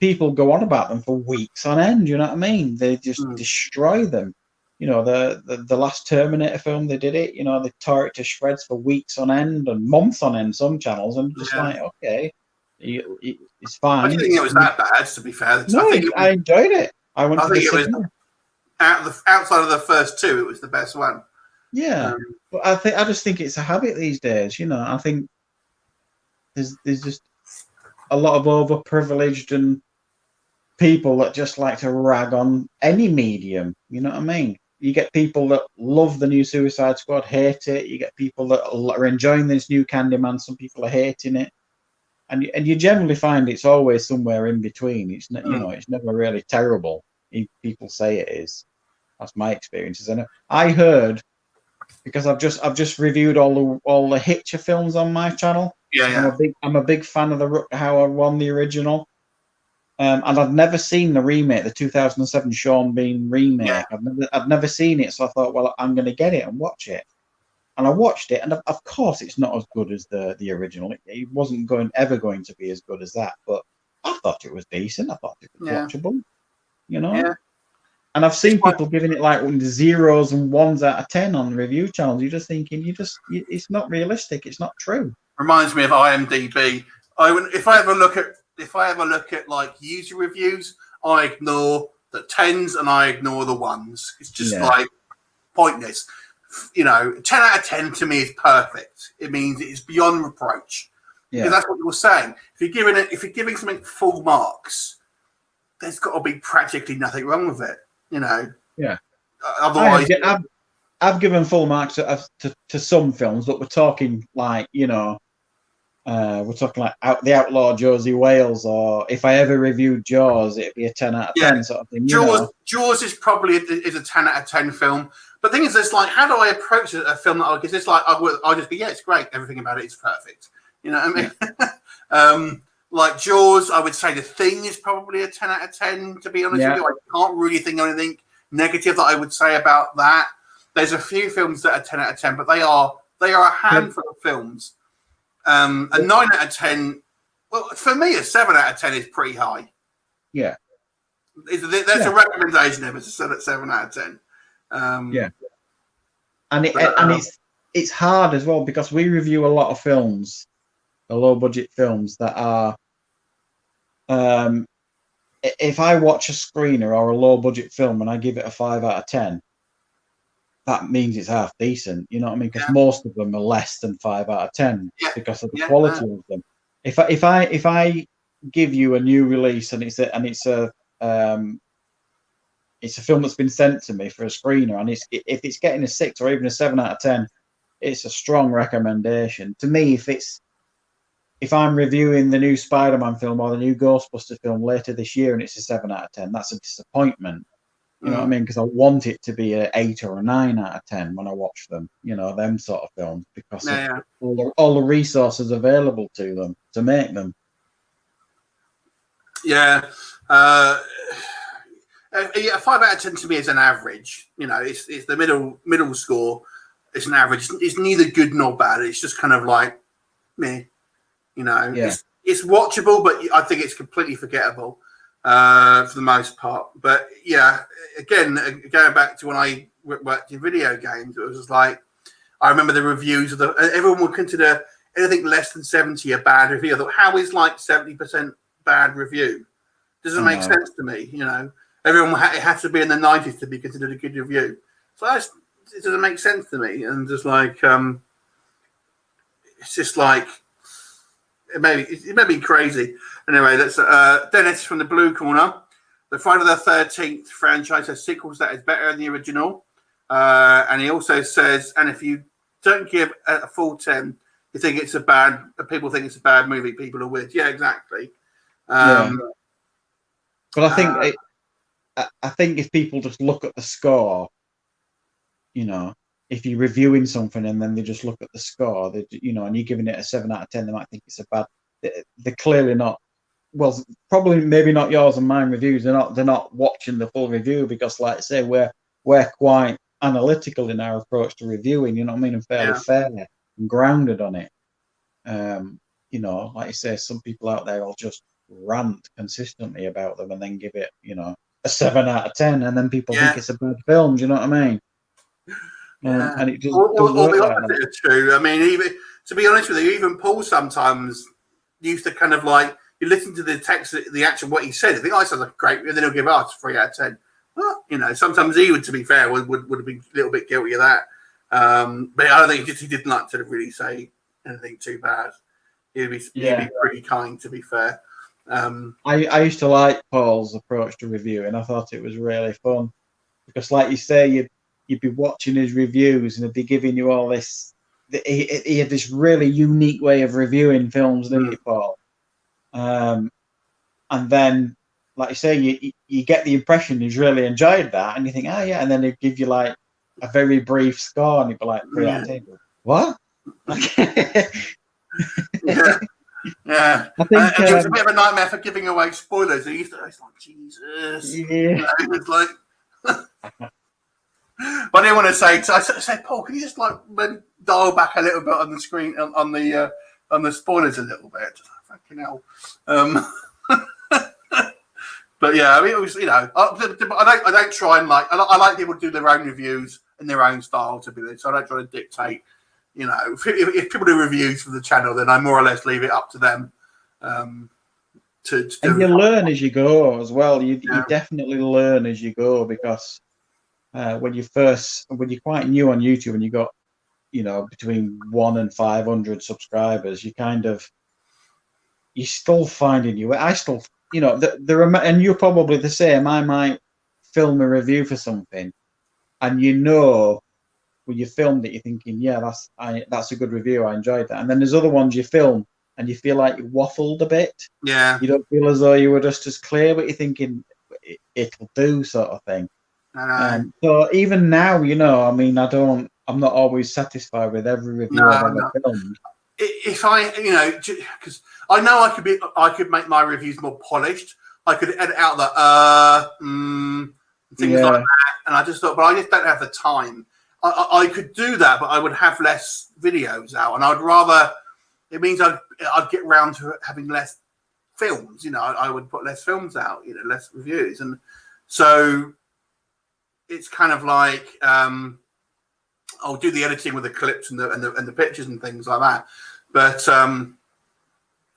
people go on about them for weeks on end. You know what I mean? They just destroy them. The last Terminator film, they did it. They tore it to shreds for weeks on end and months on end. Some channels, and just like, okay, it's fine. I didn't think it was that bad, to be fair. No, I enjoyed it. I think it was outside of the first two, it was the best one. Yeah, but I just think it's a habit these days. I think there's just a lot of overprivileged and people that just like to rag on any medium. You know what I mean? You get people that love the new Suicide Squad, hate it. You get people that are enjoying this new Candyman. Some people are hating it, and you generally find it's always somewhere in between. It's it's never really terrible. People say it is. That's my experiences. And I heard, because I've just reviewed all the Hitcher films on my channel. Yeah. I'm a big fan of the Rutger Hauer one, the original. And I'd never seen the remake, the 2007 Sean Bean remake. Yeah. I'd never seen it, so I thought, well, I'm going to get it and watch it. And I watched it, and of course, it's not as good as the original. It wasn't ever going to be as good as that, but I thought it was decent. I thought it was watchable. Yeah. And I've seen people giving it like zeros and ones out of 10 on review channels. You're just thinking, it's not realistic. It's not true. Reminds me of IMDb. If I ever look at like user reviews, I ignore the 10s and I ignore the 1s. It's just like pointless. 10 out of 10 to me is perfect. It means it's beyond reproach. Yeah. Because that's what you're saying. If you're giving something full marks, there's got to be practically nothing wrong with it. Yeah. Otherwise, I've given full marks to some films, but we're talking like The Outlaw Josie Wales, or if I ever reviewed Jaws, it'd be a 10 out of 10 sort of thing. Jaws is probably a 10 out of 10 film. But the thing is, it's like, how do I approach a film that because it's like I'll just be it's great, everything about it is perfect. You know what I mean? Like Jaws, I would say The Thing is probably a 10 out of 10, to be honest with you. I can't really think of anything negative that I would say about that. There's a few films that are 10 out of 10, but they are a handful of films. A 9 out of 10, well, for me, a 7 out of 10 is pretty high. Yeah. That's a recommendation of it, a 7 out of 10. And it's hard as well because we review a lot of films, the low budget films that are if I watch a screener or a low budget film and I give it a 5 out of 10, that means it's half decent. You know what I mean? Because most of them are less than 5 out of 10 because of the quality of them. If I give you a new release and it's a film that's been sent to me for a screener, and if it's getting a 6 or even a 7 out of 10, it's a strong recommendation. To me, if I'm reviewing the new Spider-Man film or the new Ghostbusters film later this year and it's a 7 out of 10, that's a disappointment. You know what I mean? Because I want it to be an 8 or a 9 out of 10 when I watch them, them sort of films, because of all the resources available to them to make them. Yeah. A 5 out of 10 to me is an average. It's the middle score. It's an average. It's neither good nor bad. It's just kind of like meh. It's watchable, but I think it's completely forgettable for the most part. But again, going back to when I worked in video games, it was just like I remember the reviews of everyone would consider anything less than 70 a bad review. I thought, how is like 70% bad review? Doesn't make sense to me. Everyone it has to be in the 90s to be considered a good review. So it doesn't make sense to me. And just like it's just like it may be crazy. Anyway, that's Dennis from the Blue Corner. The Friday the 13th franchise has sequels that is better than the original. And he also says, and if you don't give a full 10, you think it's people think it's a bad movie. People are weird. Yeah, exactly. But I think if people just look at the score, if you're reviewing something and then they just look at the score, and you're giving it a 7 out of 10, they might think it's a bad. They're clearly not. Well, probably maybe not yours and mine reviews. They're not watching the full review because, like I say, we're quite analytical in our approach to reviewing. You know what I mean, and fairly fair and grounded on it. Like you say, some people out there will just rant consistently about them and then give it, a 7 out of 10, and then people think it's a bad film. Do you know what I mean? And it just doesn't work the like opposite that. is true. I mean, even to be honest with you, even Paul sometimes used to kind of like you listen to the text, the actual what he said. I think I sound like great, and then he'll give us 3 out of 10. Well, sometimes he would, to be fair, would have been a little bit guilty of that. But I don't think he didn't like to really say anything too bad. He'd be pretty kind, to be fair. I used to like Paul's approach to review, and I thought it was really fun because, like you say, you'd be watching his reviews and he'd be giving you all this. He had this really unique way of reviewing films, didn't he, Paul? And then, like you say, you get the impression he's really enjoyed that, and you think, oh yeah, and then he'd give you like a very brief score, and he'd be like 3 out of 10. What? Yeah. I think it was a bit of a nightmare for giving away spoilers. It's like, Jesus. Yeah. It's like. But I didn't want to say. So I said, Paul, can you just like dial back a little bit on the screen on the spoilers a little bit? Fucking hell. But yeah, I mean, it was, you know, I don't try and I like people to do their own reviews in their own style, to be honest. So I don't try to dictate, you know, if people do reviews for the channel, then I more or less leave it up to them. To do. And you learn as you go as well. You definitely learn as you go, because when you're quite new on YouTube and you got, you know, between 1 and 500 subscribers, you're still finding I still, you know, and you're probably the same. I might film a review for something, and you know, when you filmed it, you're thinking, yeah, that's a good review. I enjoyed that. And then there's other ones you film and you feel like you waffled a bit. Yeah. You don't feel as though you were just as clear, but you're thinking it'll do, sort of thing. So even now, you know, I mean, I'm not always satisfied with every review I've ever filmed. If I, you know, because I know I could make my reviews more polished. I could edit out the things like that, and I just thought, but I just don't have the time. I could do that, but I would have less videos out, and I'd rather. It means I'd get round to having less films. You know, I would put less films out. You know, less reviews, and so it's kind of like. I'll do the editing with the clips and the pictures and things like that. But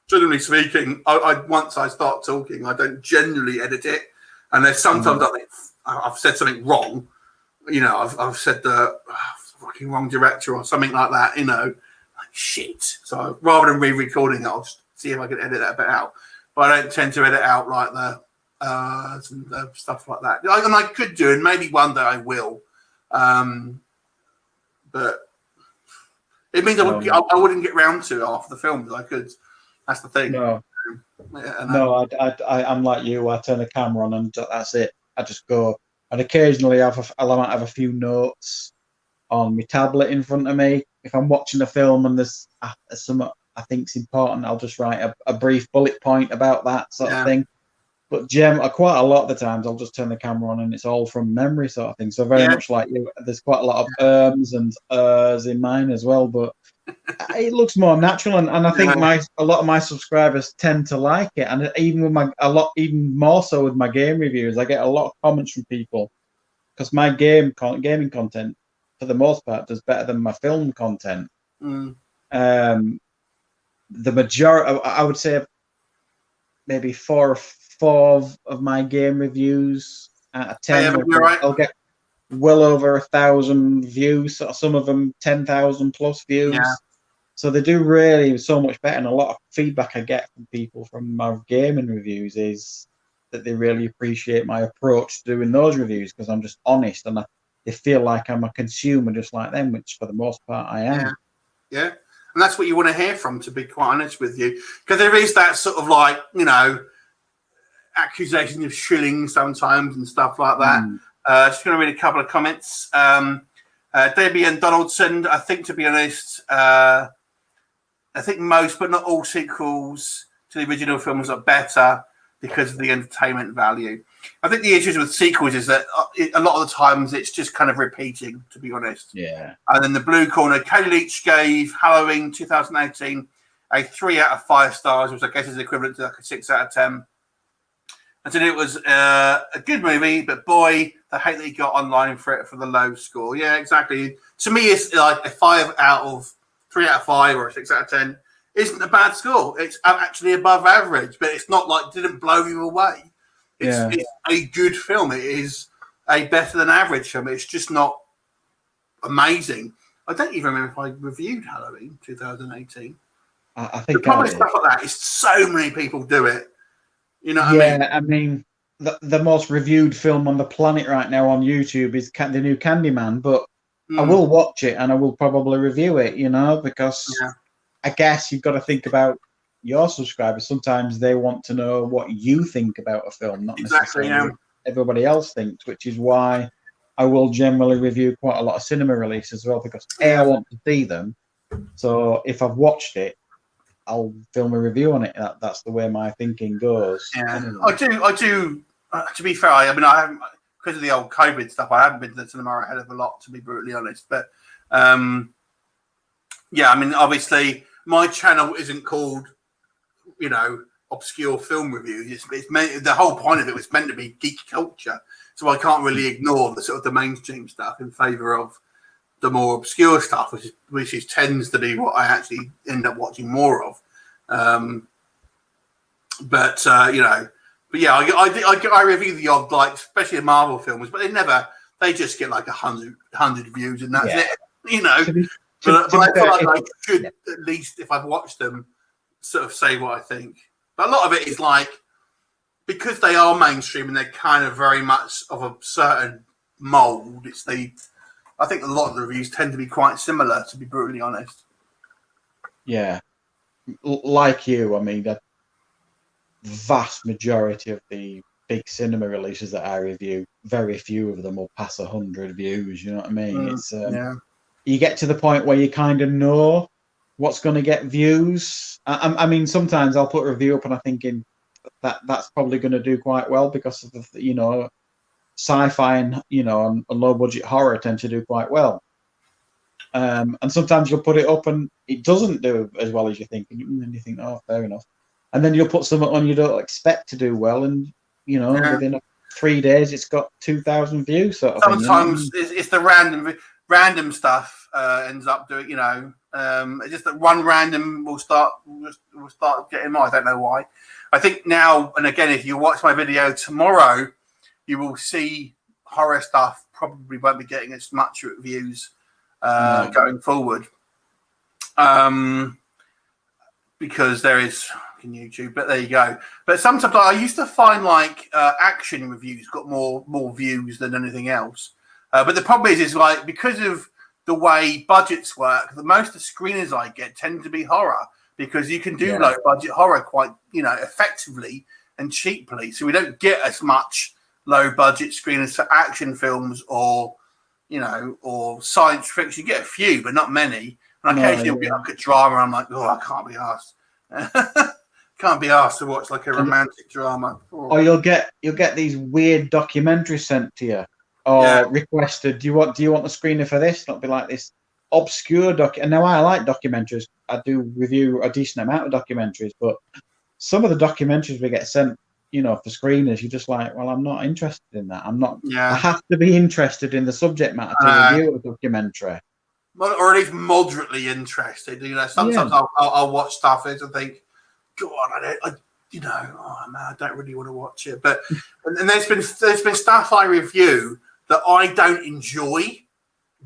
generally speaking, once I start talking, I don't generally edit it. And there's sometimes I think I've said something wrong. You know, I've said the fucking wrong director or something like that. You know, like shit. So rather than re-recording, I'll see if I can edit that bit out. But I don't tend to edit out like the stuff like that. And I could do, and maybe one day I will. But it means I wouldn't get round to half the films I could. That's the thing. No, I'm like you. I turn the camera on and that's it. I just go. And occasionally I might have a few notes on my tablet in front of me. If I'm watching a film and there's some I think's important, I'll just write a brief bullet point about that sort of thing. But quite a lot of the times I'll just turn the camera on and it's all from memory, sort of thing. So very much like you, there's quite a lot of and in mine as well. But it looks more natural, and I think a lot of my subscribers tend to like it. And even with even more so with my game reviews, I get a lot of comments from people because my gaming content, for the most part, does better than my film content. The majority, I would say, maybe four of my game reviews out of 10 I'll get well over 1,000 views, some of them 10,000 plus views. So they do really so much better, and a lot of feedback I get from people from my gaming reviews is that they really appreciate my approach to doing those reviews, because I'm just honest and they feel like I'm a consumer just like them, which for the most part I am. Yeah. And that's what you want to hear from, to be quite honest with you, because there is that sort of like, you know, accusations of shilling sometimes and stuff like that. Just going to read a couple of comments. Debbie Donaldson, I think, to be honest, I think most but not all sequels to the original films are better because of the entertainment value. I think the issues with sequels is that a lot of the times it's just kind of repeating, to be honest. Yeah. And then the blue corner, Kay Leach gave Halloween 2018 a 3 out of 5 stars, which I guess is equivalent to like a 6 out of 10. And said it was a good movie, but boy, the hate that he got online for it for the low score. Yeah, exactly. To me, it's like a 3 out of 5 or a 6 out of 10 isn't a bad score. It's actually above average, but it's not like didn't blow you away. It's a good film. It is a better than average film. It's just not amazing. I don't even remember if I reviewed Halloween 2018. I think probably stuff like that. It's so many people do it. You know what I mean? I mean, the most reviewed film on the planet right now on YouTube is the new Candyman, but I will watch it and I will probably review it, you know, because I guess you've got to think about your subscribers. Sometimes they want to know what you think about a film, not necessarily what everybody else thinks, which is why I will generally review quite a lot of cinema releases as well, because I want to see them. So if I've watched it, I'll film a review on it. That's the way my thinking goes. Yeah, anyway. I do. To be fair, I mean, I haven't, because of the old COVID stuff, I haven't been to the cinema a hell of a lot, to be brutally honest. But I mean, obviously, my channel isn't called, you know, obscure film reviews. It's meant, the whole point of it was meant to be geek culture, so I can't really ignore the sort of the mainstream stuff in favour of the more obscure stuff, which tends to be what I actually end up watching more of. But yeah, I review the odd, like, especially the Marvel films, but they just get like 100 views and that's it, you know. But I feel like I should at least, if I've watched them, sort of say what I think. But a lot of it is like, because they are mainstream and they're kind of very much of a certain mold, I think a lot of the reviews tend to be quite similar, to be brutally honest. Yeah. Like you, I mean, the vast majority of the big cinema releases that I review, very few of them will pass 100 views, you know what I mean? It's you get to the point where you kind of know what's going to get views. I mean, sometimes I'll put a review up and I'm thinking that's probably going to do quite well because of the, you know, sci-fi and, you know, and low budget horror tend to do quite well. And sometimes you'll put it up and it doesn't do as well as you think, and then you think, oh, fair enough. And then you'll put something on you don't expect to do well, and you know, within 3 days it's got 2,000 views. Sort of sometimes thing, you know? It's the random stuff ends up doing, you know, it's just that one random will start getting more. I don't know why. I think now, and again, if you watch my video tomorrow, you will see horror stuff probably won't be getting as much views going forward, because there is in YouTube. But there you go. But sometimes I used to find like action reviews got more views than anything else. But the problem is like, because of the way budgets work, the most of the screeners I get tend to be horror, because you can do low budget horror quite, you know, effectively and cheaply. So we don't get as much low budget screeners for action films or, you know, or science fiction. You get a few, but not many. And occasionally you'll get like a drama. I'm like, oh, I can't be asked. Can't be asked to watch like a romantic drama. Or you'll get these weird documentaries sent to you, or requested. Do you want the screener for this? Not be like this obscure doc. And now I like documentaries. I do review a decent amount of documentaries, but some of the documentaries we get sent, you know, for screeners, you're just like, well, I'm not interested in that. I'm not. I have to be interested in the subject matter to review a documentary. Or at least moderately interested. You know, sometimes I'll watch stuff and think, God, I don't really want to watch it. But and there's been stuff I review that I don't enjoy,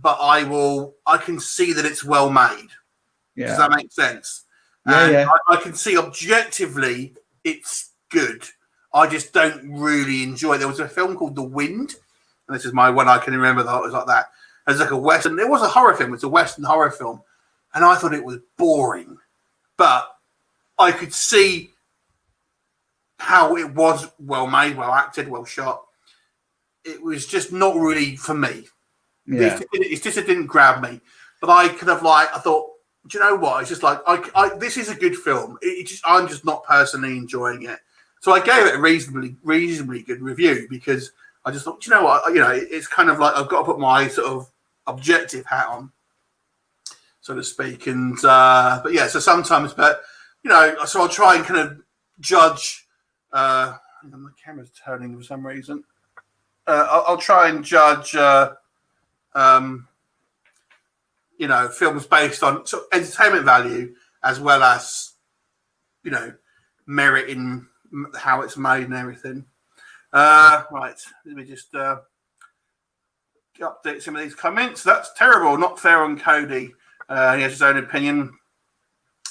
but I can see that it's well made. Yeah. Does that make sense? I can see objectively it's good. I just don't really enjoy it. There was a film called The Wind, and this is my one I can remember that it was like that. It was like a Western. It was a horror film. It's a Western horror film. And I thought it was boring. But I could see how it was well made, well acted, well shot. It was just not really for me. Yeah. It just didn't grab me. But I could have I thought, do you know what? It's just like, this is a good film. I'm just not personally enjoying it. So I gave it a reasonably good review, because I just thought, do you know what? You know, it's kind of like I've got to put my sort of objective hat on, so to speak. And but yeah, so sometimes, but you know, so I'll try and kind of judge. My camera's turning for some reason. I'll try and judge. You know, films based on sort of entertainment value as well as, you know, merit in how it's made and everything. Right, let me just update some of these comments. That's terrible. Not fair on Cody. He has his own opinion.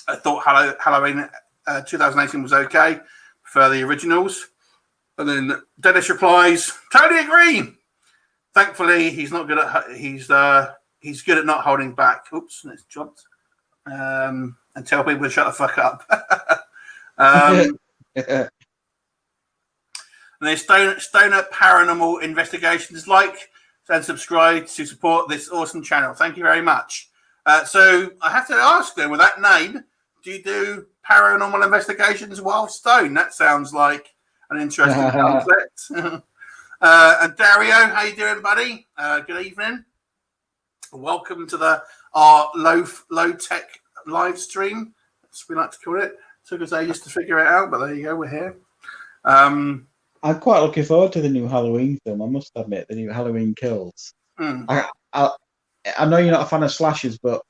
I thought Halloween 2018 was okay. Prefer the originals. And then Dennis replies, totally agree. Thankfully, he's not good at he's good at not holding back. Oops, it's dropped. And tell people to shut the fuck up. And then Stoner Paranormal Investigations, like and subscribe to support this awesome channel. Thank you very much. So I have to ask them, with that name, do you do paranormal investigations while Stone? That sounds like an interesting concept. And Dario, how you doing, buddy? Good evening. Welcome to our low tech live stream, as we like to call it. Took us ages to figure it out, but there you go, we're here. I'm quite looking forward to the new Halloween film. I must admit, the new Halloween Kills. I know you're not a fan of slashers, but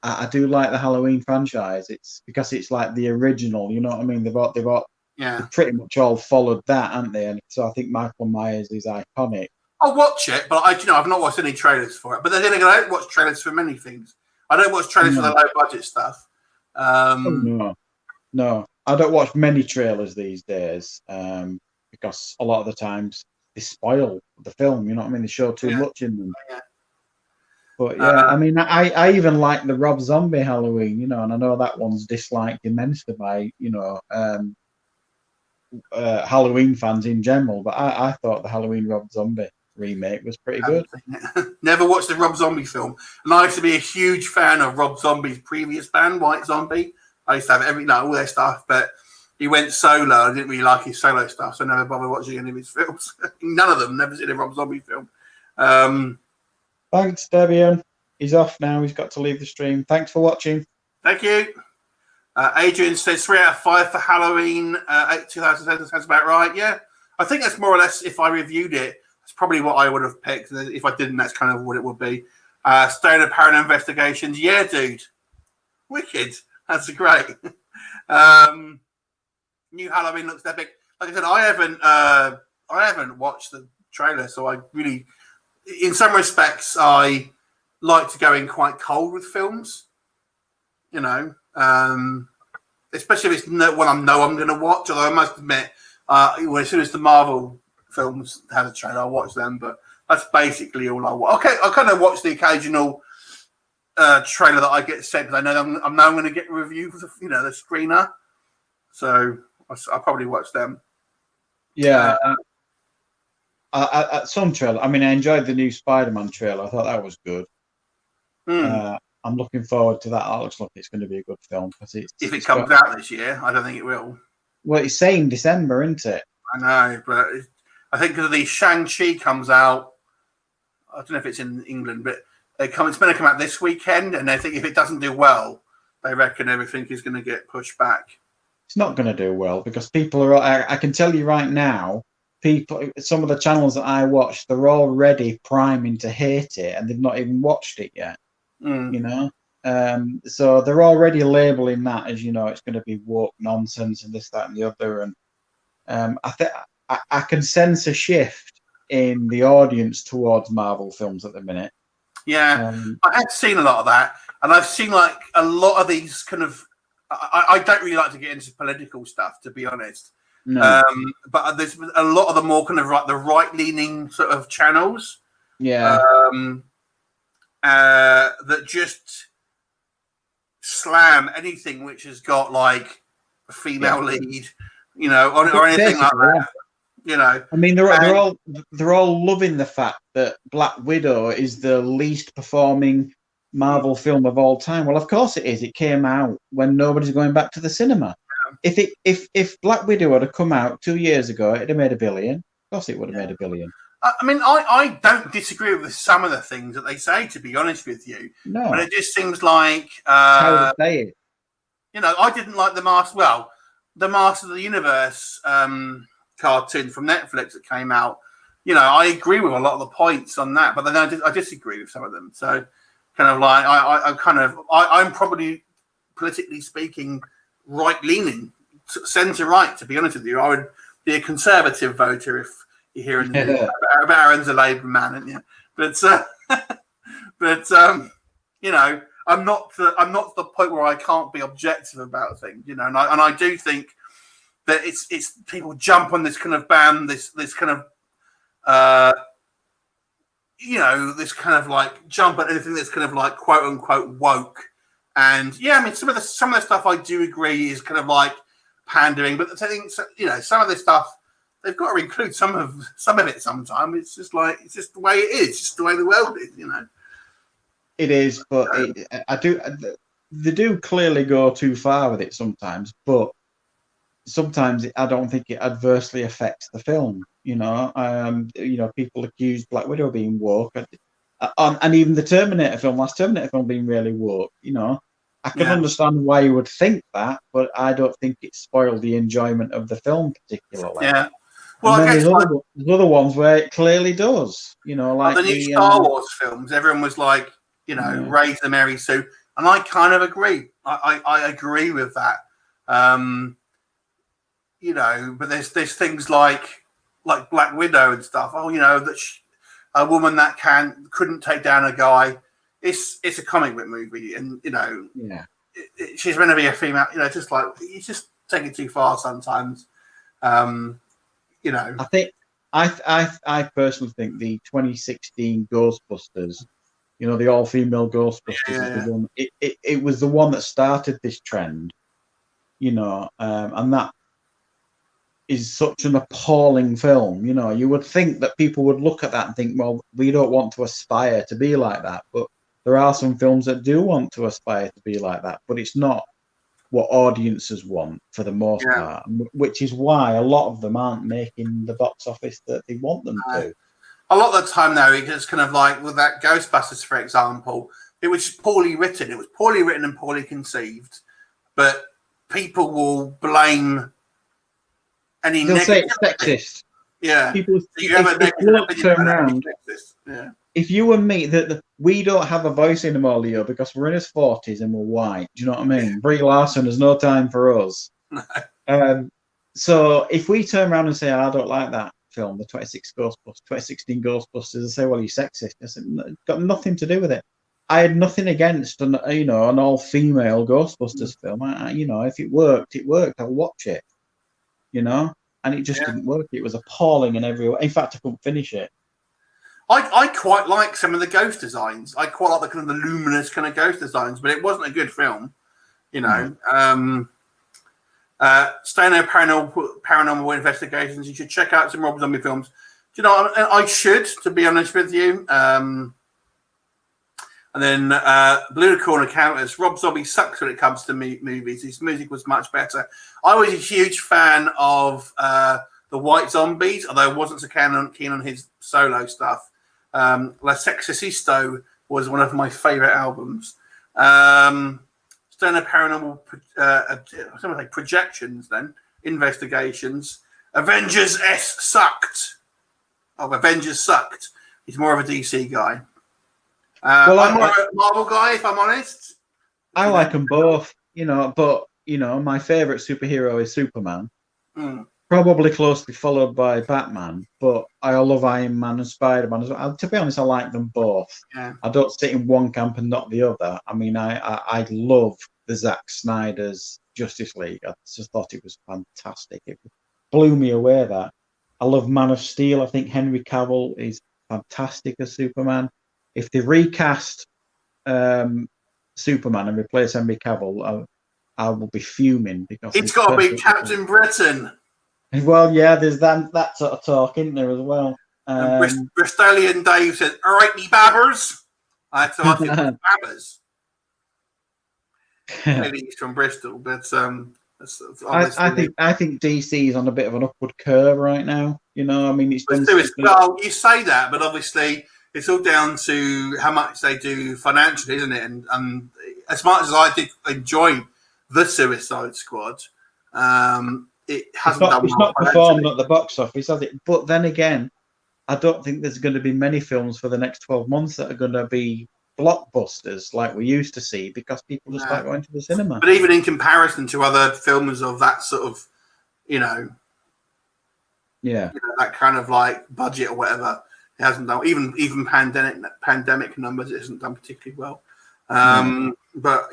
I do like the Halloween franchise. It's because it's like the original. You know what I mean? They've pretty much all followed that, haven't they? And so I think Michael Myers is iconic. I'll watch it, but I've not watched any trailers for it. But then again, I don't watch trailers for many things. I don't watch trailers for the low budget stuff. No, I don't watch many trailers these days because a lot of the times they spoil the film. You know what I mean? They show too much in them. But I mean, I even like the Rob Zombie Halloween, and I know that one's disliked immensely by Halloween fans in general. But I thought the Halloween Rob Zombie remake was pretty good. Never watched the Rob Zombie film, and I used to be a huge fan of Rob Zombie's previous band, White Zombie. I used to have all their stuff, but he went solo. I didn't really like his solo stuff, so I never bothered watching any of his films. None of them. Never seen a Rob Zombie film. Thanks, Debian. He's off now. He's got to leave the stream. Thanks for watching. Thank you. Adrian says 3 out of 5 for Halloween 2007. Sounds about right. Yeah, I think that's more or less, if I reviewed it, that's probably what I would have picked. If I didn't, that's kind of what it would be. Stoner Paranoid Investigations. Yeah, dude. Wicked. That's great. New Halloween looks epic. Like I said, I haven't watched the trailer, so I really, in some respects, I like to go in quite cold with films. Especially if it's one I know I'm going to watch. Although I must admit, as soon as the Marvel films have a trailer, I'll watch them. But that's basically all I watch. Okay, I kind of watch the occasional trailer that I get sent because I know I'm now going to get a review for the screener. So I'll probably watch them. Yeah. Some trailer. I mean, I enjoyed the new Spider-Man trailer. I thought that was good. I'm looking forward to that. That looks like it's going to be a good film because if it comes out this year, I don't think it will. Well, it's saying December, isn't it? I know, but I think because the Shang-Chi comes out. I don't know if it's in England, but it's going to come out this weekend, and I think if it doesn't do well, they reckon everything is going to get pushed back. It's not going to do well because people are. I can tell you right now, some of the channels that I watch, they're already priming to hate it, and they've not even watched it yet. So they're already labeling that as it's going to be woke nonsense and this, that, and the other. And I can sense a shift in the audience towards Marvel films at the minute. Yeah, I have seen a lot of that, and I've seen like a lot of these kind of. I don't really like to get into political stuff, to be honest. No. But there's a lot of the more kind of like the right-leaning sort of channels. Yeah. That just slam anything which has got like a female lead, or anything like that. I mean, they're all loving the fact that Black Widow is the least performing Marvel film of all time. Well, of course it is. It came out when nobody's going back to the cinema. Yeah. If Black Widow had come out 2 years ago, it'd have made $1 billion. Of course, it would have made $1 billion. I mean, I don't disagree with some of the things that they say, to be honest with you. No. But it just seems like... how they say it. I didn't like the Master of the Universe cartoon from Netflix that came out. I agree with a lot of the points on that, but then I disagree with some of them. So, kind of like, I'm probably, politically speaking, right-leaning, centre-right, to be honest with you. I would be a conservative voter if you're hearing about Aaron's a Labour man, isn't you? But I'm not to the point where I can't be objective about things, and I do think that it's people jump on this kind of band, this kind of this kind of like jump at anything that's kind of like quote unquote woke. And I mean some of the stuff I do agree is kind of like pandering, but I think some of this stuff they've got to include some of it sometimes. It's just the way it is, just the way the world is, It is, but they do clearly go too far with it sometimes. But sometimes I don't think it adversely affects the film. People accuse Black Widow being woke, and even the last Terminator film being really woke. I can understand why you would think that, but I don't think it spoiled the enjoyment of the film particularly. Yeah. Well, and then there's other ones where it clearly does. Like the new Star Wars films, everyone was like, raise the Mary Sue, and I kind of agree. I agree with that. But there's things like Black Widow and stuff. Oh, that a woman that couldn't take down a guy. It's a comic book movie, and she's meant to be a female. Just like you just take it too far sometimes. I think I personally think the 2016 Ghostbusters, the all-female Ghostbusters, is the one. It was the one that started this trend, and that is such an appalling film. You would think that people would look at that and think, well, we don't want to aspire to be like that, but there are some films that do want to aspire to be like that, but it's not what audiences want for the most part, which is why a lot of them aren't making the box office that they want them to. A lot of the time, though, it's kind of like with that Ghostbusters, for example, it was poorly written. It was poorly written and poorly conceived, but people will blame any They'll say it's sexist. Yeah. People, if turn around. Yeah. If you and me, we don't have a voice anymore, Leo, because we're in his 40s and we're white. Do you know what I mean? Brie Larson has no time for us. No. So if we turn around and say, I don't like that film, the 2016 Ghostbusters, and say, well, you're sexist. I said, it's got nothing to do with it. I had nothing against an all-female Ghostbusters film. If it worked, it worked. I'll watch it. And it just didn't work. It was appalling in every way. In fact, I couldn't finish it. I quite like some of the ghost designs. I quite like the kind of the luminous kind of ghost designs, but it wasn't a good film. Staying there, paranormal investigations. You should check out some Rob Zombie films. I should, to be honest with you. And then Blue Corner Counters. Rob Zombie sucks when it comes to movies. His music was much better. I was a huge fan of the White Zombies, although I wasn't so keen on his solo stuff. La Sexorcisto was one of my favorite albums. Stoner Paranormal Projections, then Investigations. Avengers sucked. Avengers sucked. He's more of a DC guy. I'm more of a Marvel guy, if I'm honest. I like them both, but my favorite superhero is Superman. Probably closely followed by Batman, but I love Iron Man and Spider-Man as well. To be honest, I like them both. Yeah. I don't sit in one camp and not the other. I mean, I love the Zack Snyder's Justice League. I just thought it was fantastic. It blew me away, that. I love Man of Steel. I think Henry Cavill is fantastic as Superman. If they recast Superman and replace Henry Cavill, I will be fuming, because it's got to be Captain Britain. Well, yeah, there's that sort of talk, isn't there, as well? Bristolian Dave said, "All right, me babbers." I thought it was babbers. Maybe he's from Bristol, but I think DC is on a bit of an upward curve right now. I mean, it's done. Well, you say that, but obviously it's all down to how much they do financially, isn't it? And as much as I did enjoy the Suicide Squad, it hasn't done. It's not performed at the box office, has it? But then again, I don't think there's going to be many films for the next 12 months that are going to be blockbusters like we used to see, because people just start going to the cinema. But even in comparison to other films of that sort of, that kind of like budget or whatever, it hasn't done. Even pandemic numbers, it hasn't done particularly well. But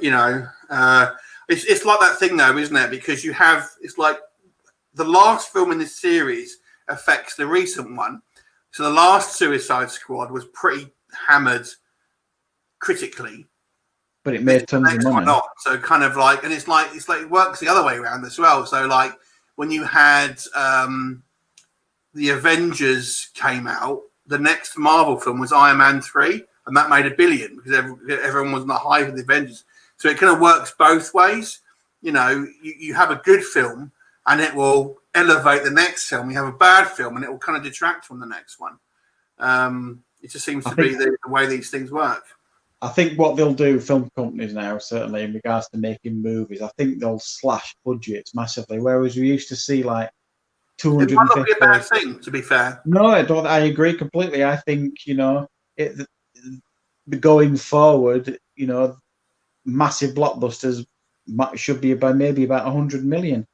it's like that thing though, isn't it? Because it's like the last film in this series affects the recent one. So the last Suicide Squad was pretty hammered critically, but it made tons of money. Not. So kind of like, and it's like it works the other way around as well. So like when you had the Avengers came out, the next Marvel film was Iron Man 3, and that made $1 billion because everyone was on the high with the Avengers. So it kind of works both ways. You have a good film and it will elevate the next film. You have a bad film and it will kind of detract from the next one. It just seems to be the way these things work. I think what they'll do, film companies now, certainly in regards to making movies, I think they'll slash budgets massively. Whereas we used to see like It might not be a 250. bad thing, to be fair. No, I don't. I agree completely. I think, you know, going forward, you know, massive blockbusters should be by maybe about 100 million,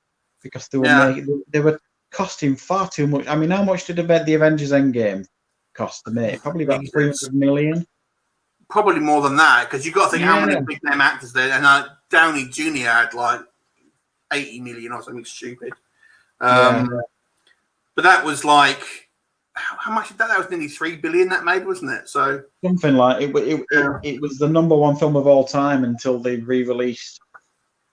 because they were costing far too much. I mean, how much did the Avengers Endgame cost to make? Probably about 300 million. Probably more than that, because you've got to think how many big name actors there. And Downey Jr. had like 80 million or something stupid. But that was like, how much did that? That was nearly 3 billion that made, wasn't it? So something like it was the #1 film of all time until they re-released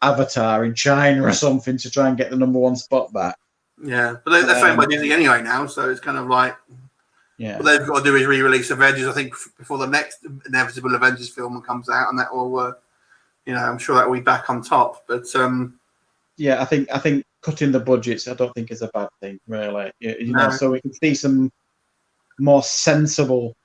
Avatar in China or something to try and get the #1 spot back. Yeah, but they're filmed by Disney anyway now, so it's kind of like, yeah. What they've got to do is re-release Avengers, I think, before the next inevitable Avengers film comes out, and that will, you know, I'm sure that will be back on top. But yeah, I think cutting the budgets, I don't think is a bad thing, really. You know, so we can see some more sensible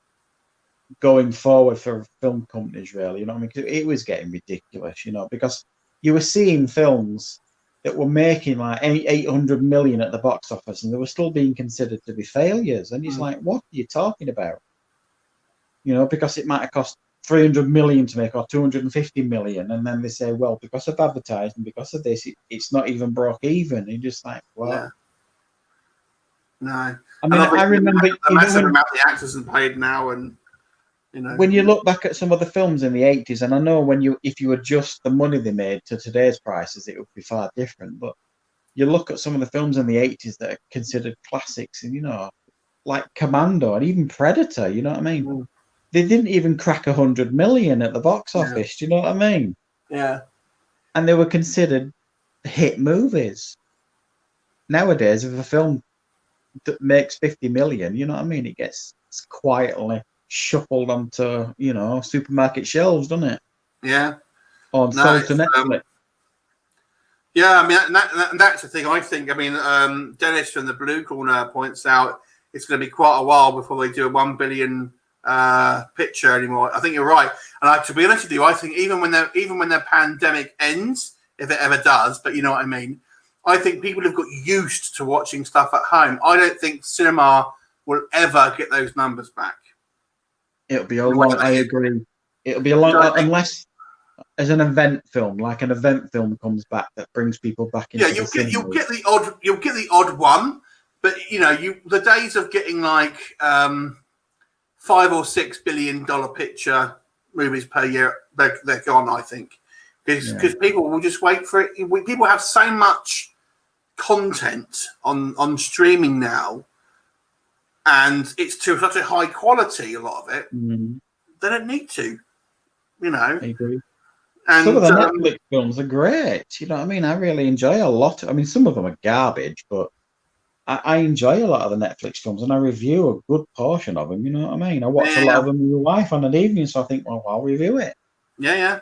going forward for film companies, really. You know what I mean? 'Cause it was getting ridiculous, you know, because you were seeing films that were making like 800 million at the box office, and they were still being considered to be failures. And it's like, what are you talking about? You know, because it might have cost 300 million to make, or 250 million, and then they say, well, because of advertising, because of this, it's not even broke even. And you're just like, well, yeah. No. I mean, I remember the massive amount the actors have paid now, and you know, when you look back at some of the films in the 80s, and I know if you adjust the money they made to today's prices, it would be far different. But you look at some of the films in the 80s that are considered classics, and you know, like Commando and even Predator. You know what I mean? They didn't even crack 100 million at the box office. Do you know what I mean? Yeah. And they were considered hit movies. Nowadays, if a film that makes 50 million, you know what I mean, it gets quietly shuffled onto, you know, supermarket shelves, doesn't it? Yeah. Or sold to Netflix. Yeah, I mean, that's the thing. I think, I mean, Dennis from the Blue Corner points out it's going to be quite a while before they do a 1 billion picture anymore. I think you're right. And to be honest with you, I think even when the pandemic ends, if it ever does, but you know what I mean, I think people have got used to watching stuff at home. I don't think cinema will ever get those numbers back. It'll be a long. I agree. It'll be a long, unless as an event film, like an event film comes back that brings people back into the cinema. You'll get the odd one, but you know, the days of getting like $5 or $6 billion picture movies per year, they're gone. I think because people will just wait for it. People have so much content on streaming now, and it's to such a high quality, a lot of it, they don't need to, you know. I agree. And some of the Netflix films are great, you know what I mean? I really enjoy a lot. I mean, some of them are garbage, but I enjoy a lot of the Netflix films, and I review a good portion of them, you know what I mean? I watch a lot of them with my wife on an evening, so I think, well, I'll review it. Yeah.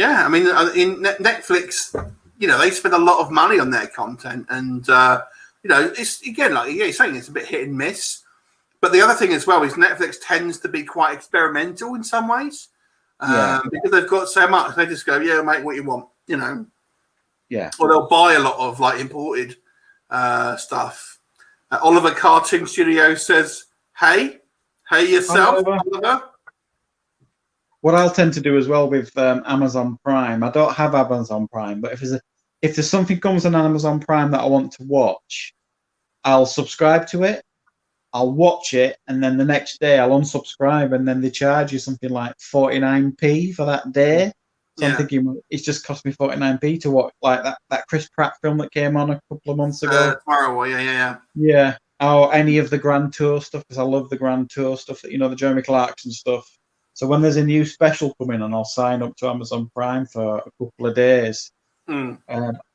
I mean, in Netflix, you know, they spend a lot of money on their content, and you know, it's again, like you're saying, it's a bit hit and miss. But the other thing as well is Netflix tends to be quite experimental in some ways, because they've got so much. They just go, "Yeah, make what you want," you know. Yeah. Or they'll buy a lot of like imported stuff. Oliver Cartoon Studio says, "Hey yourself, Oliver." What I'll tend to do as well with Amazon Prime, I don't have Amazon Prime, but if there's something comes on Amazon Prime that I want to watch, I'll subscribe to it, I'll watch it, and then the next day I'll unsubscribe, and then they charge you something like 49p for that day. So I'm thinking it's just cost me 49p to watch like that Chris Pratt film that came on a couple of months ago. Tomorrow, yeah. Or any of the Grand Tour stuff, because I love the Grand Tour stuff, you know, the Jeremy Clarkson stuff. So when there's a new special coming on, I'll sign up to Amazon Prime for a couple of days. And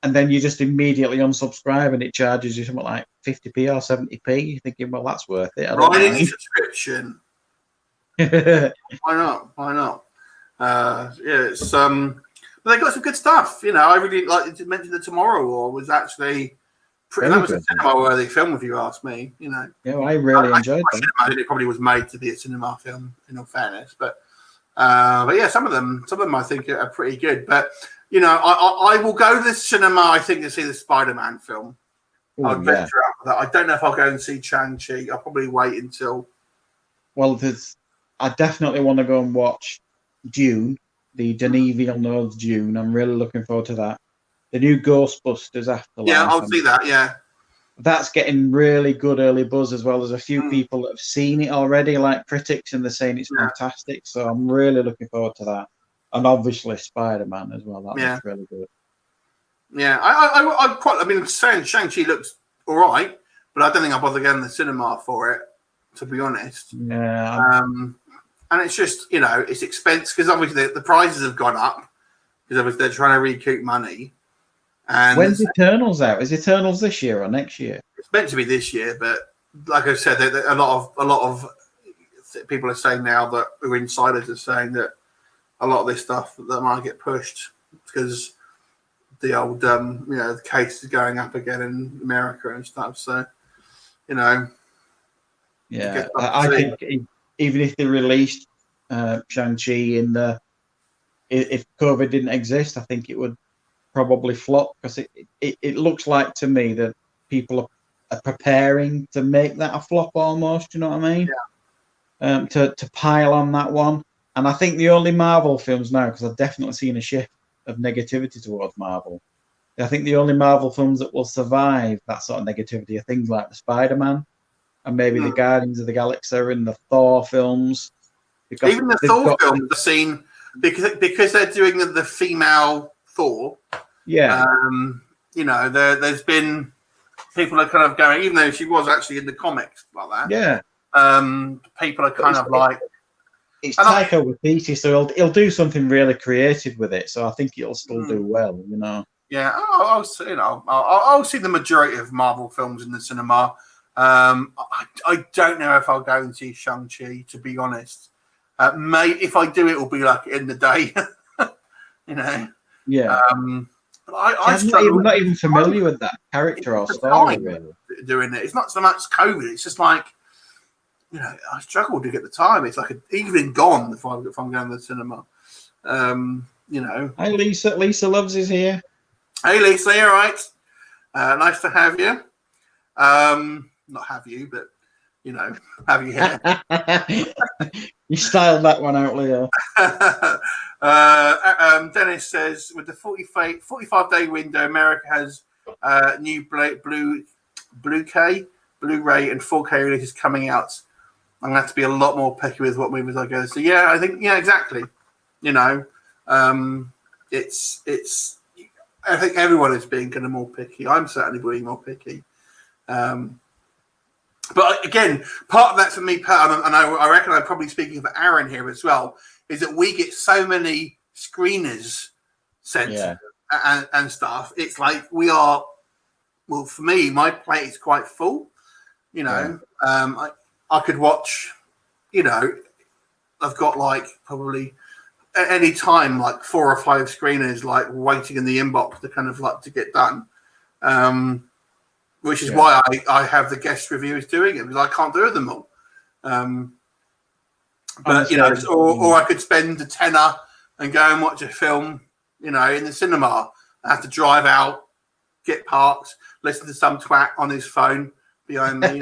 then you just immediately unsubscribe, and it charges you something like 50p or 70p. You're thinking, well, that's worth it. Any subscription. Why not? It's but they got some good stuff. You know, I really like to mention the Tomorrow War was actually that was a cinema-worthy film, if you ask me. You know, I really enjoyed it. I think it probably was made to be a cinema film, in all fairness, but But yeah, some of them I think are pretty good. But you know, I will go to the cinema, I think, to see the Spider-Man film. Ooh, I'd venture out for that. I don't know if I'll go and see Shang-Chi. I'll probably wait until. Well, I definitely want to go and watch Dune, the Denis Villeneuve's Dune. I'm really looking forward to that. The new Ghostbusters Afterlife. Yeah, I'll see that. Yeah, that's getting really good early buzz as well. There's a few people that have seen it already, like critics, and they're saying it's fantastic. So I'm really looking forward to that. And obviously Spider-Man as well. That looks really good. Yeah, I quite. I mean, Shang-Chi looks all right, but I don't think I'll bother going to the cinema for it, to be honest. Yeah. And it's just, you know, it's expensive because obviously the prices have gone up because obviously they're trying to recoup money. And when's Eternals out? Is Eternals this year or next year? It's meant to be this year, but like I said, a lot of people are saying now that who are insiders are saying that a lot of this stuff that might get pushed because the old you know, the case is going up again in America and stuff. So, you know, yeah, I think even if they released Shang-Chi if COVID didn't exist, I think it would probably flop because it looks like to me that people are preparing to make that a flop almost. You know what I mean? Yeah. To pile on that one, and I think the only Marvel films now, because I've definitely seen a shift of negativity towards Marvel. I think the only Marvel films that will survive that sort of negativity are things like the Spider-Man and maybe the Guardians of the Galaxy and the Thor films. Even the Thor films are seen because they're doing the female Thor. Yeah. You know, there's been people are kind of going, even though she was actually in the comics like that. Yeah. People are kind of like. It's Taika Waititi, so he'll do something really creative with it. So I think it'll still do well, you know. Yeah, I'll see the majority of Marvel films in the cinema. I don't know if I'll go and see Shang-Chi, to be honest. If I do, it will be like in the day. You know. Yeah. I'm not even familiar with that character or story, really. Doing it. It's not so much COVID. It's just like, you know, I struggle to get the time. It's like an evening gone if I'm going to the cinema. You know. Hi, Lisa. Lisa Loves is here. Hey, Lisa. You all right? Nice to have you. Not have you, but, you know, have you here. You styled that one out, Leo. Dennis says, with the 45-day window, America has new Blu-ray and 4K releases coming out. I'm going to have to be a lot more picky with what movies I go. So yeah, I think exactly. You know, it's. I think everyone is being kind of more picky. I'm certainly being more picky. But again, part of that for me, and I reckon I'm probably speaking for Aaran here as well, is that we get so many screeners sent and stuff. It's like we are. Well, for me, my plate is quite full. You know, I could watch. You know, I've got like probably at any time like 4 or 5 screeners like waiting in the inbox to kind of like to get done. Which is why I have the guest reviewers doing it, because I can't do them all. But you know, or I could spend a tenner and go and watch a film, you know, in the cinema. I have to drive out, get parked, listen to some twat on his phone behind me.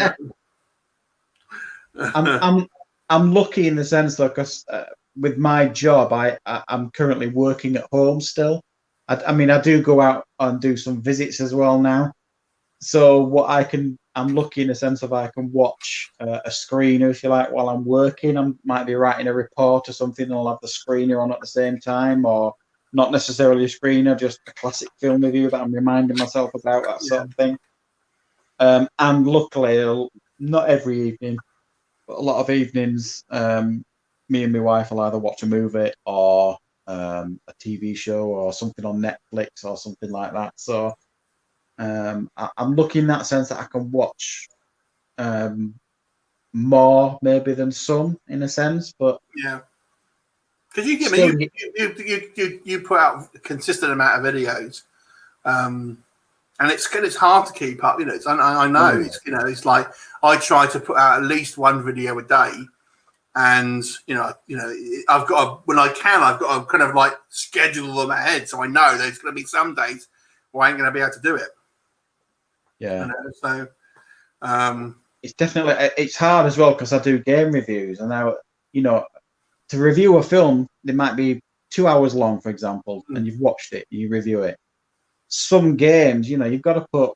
I'm lucky in the sense that because with my job, I'm currently working at home still. I mean, I do go out and do some visits as well now. So I'm lucky in the sense of I can watch a screener, if you like, while I'm working. I might be writing a report or something, and I'll have the screener on at the same time, or not necessarily a screener, just a classic film review that I'm reminding myself about, that sort of thing. And luckily, not every evening, but a lot of evenings, me and my wife will either watch a movie or a TV show or something on Netflix or something like that. So I'm lucky in that sense that I can watch more maybe than some in a sense, but because you put out a consistent amount of videos, and it's hard to keep up. You know, I know it's, you know, it's like I try to put out at least one video a day, And I've got I've got to kind of like schedule them ahead, so I know there's going to be some days where I ain't going to be able to do it. Yeah. So it's definitely, it's hard as well because I do game reviews, and now to review a film, they might be 2 hours long, for example, and you've watched it, you review it. Some games, you've got to put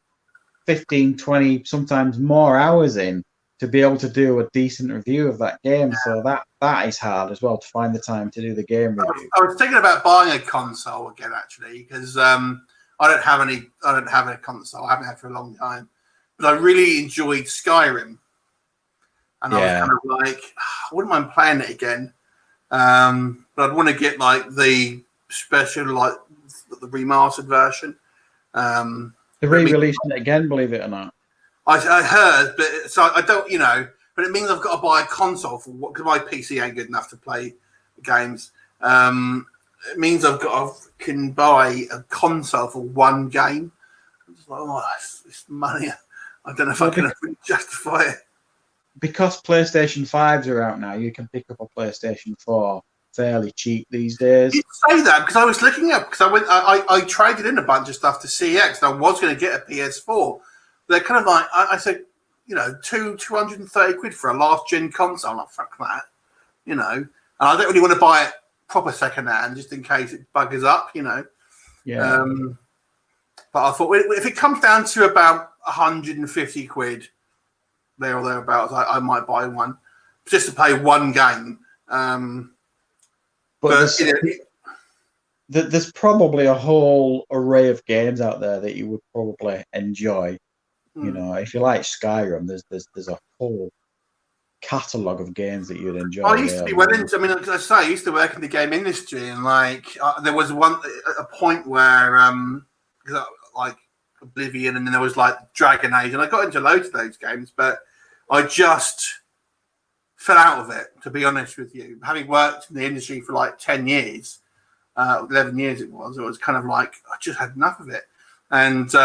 15, 20, sometimes more hours in to be able to do a decent review of that game. Yeah. So that is hard as well, to find the time to do the game review. I was thinking about buying a console again, actually, because I don't have a console. I haven't had for a long time, but I really enjoyed Skyrim, and I was kind of like, I wouldn't mind playing it again, but I'd want to get like the special, like the remastered version. They're re-releasing it again, believe it or not. I heard, but so I don't, but it means I've got to buy a console for what, because my PC ain't good enough to play games. It means can buy a console for one game. It's like, it's money. I don't know if I can justify it. Because PlayStation 5s are out now, you can pick up a PlayStation 4 fairly cheap these days. You say that because I was looking up, because I traded in a bunch of stuff to CX, and I was going to get a PS4. They're kind of like, I said, 230 quid for a last gen console. I'm like, fuck that, and I don't really want to buy it proper second hand just in case it buggers up, Yeah. But I thought if it comes down to about 150 quid, there or thereabouts, I might buy one just to play one game. But there's probably a whole array of games out there that you would probably enjoy. If you like Skyrim, there's a whole catalogue of games that you'd enjoy. I used to be well into. I mean, as I say, I used to work in the game industry, and there was a point where like Oblivion, and then there was like Dragon Age, and I got into loads of those games, but I just fell out of it, to be honest with you. Having worked in the industry for like 10 years, 11 years it was kind of like I just had enough of it. And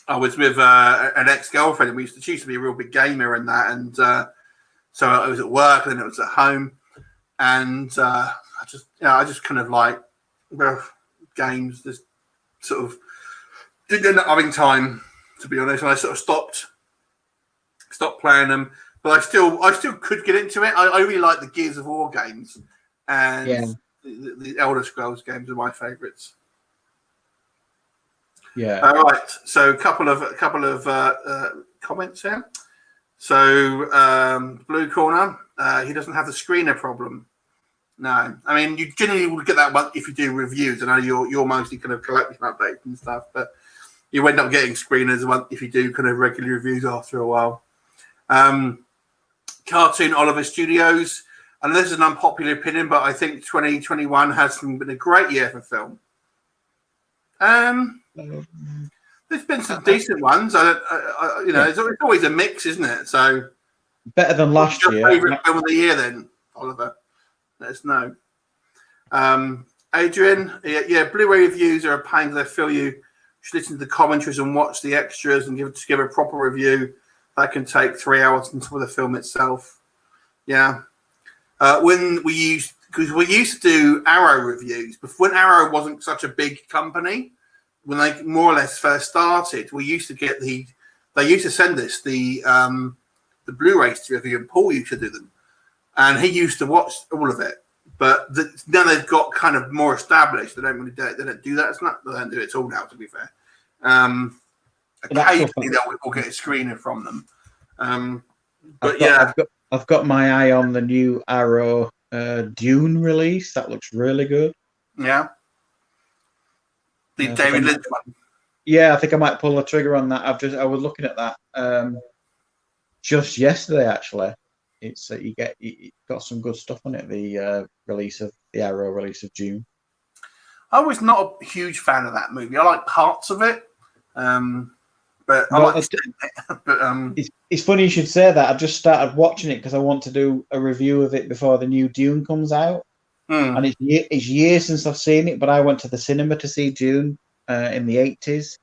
I was with an ex-girlfriend, and she used to be a real big gamer and that. And so I was at work, and then it was at home. And I just kind of like games, just sort of didn't end up having time, to be honest. And I sort of stopped playing them. But I still could get into it. I really like the Gears of War games, and the Elder Scrolls games are my favourites. Yeah. All right. So a couple of comments here. So Blue Corner, he doesn't have the screener problem. No, I mean you generally would get that one if you do reviews. I know you're mostly kind of collecting updates and stuff, but you end up getting screeners if you do kind of regular reviews after a while. Cartoon Oliver Studios, and this is an unpopular opinion, but I think 2021 has been a great year for film. There's been some decent ones. It's always a mix, isn't it? So better than last year. Your favourite film of the year, then, Oliver? Let us know. Adrian, Blu-ray reviews are a pain. They feel you should listen to the commentaries and watch the extras and give a proper review. That can take 3 hours until the film itself. Yeah. When we used to do Arrow reviews, but when Arrow wasn't such a big company, when they more or less first started, we used to get they used to send us the Blu-rays to review, and Paul used to do them, and he used to watch all of it. But now they've got kind of more established. They don't really do it. They don't do that. They don't do it at all now, to be fair. Occasionally we'll get a screener from them. I've got my eye on the new Arrow Dune release. That looks really good. Yeah. The David Lynch one. Yeah, I think I might pull the trigger on that. I was looking at that just yesterday, actually. It's you got some good stuff on it. The Arrow release of June. I was not a huge fan of that movie. I like parts of it, but I like it. But it's funny you should say that. I just started watching it because I want to do a review of it before the new Dune comes out. And it's years since I've seen it, but I went to the cinema to see Dune in the 80s,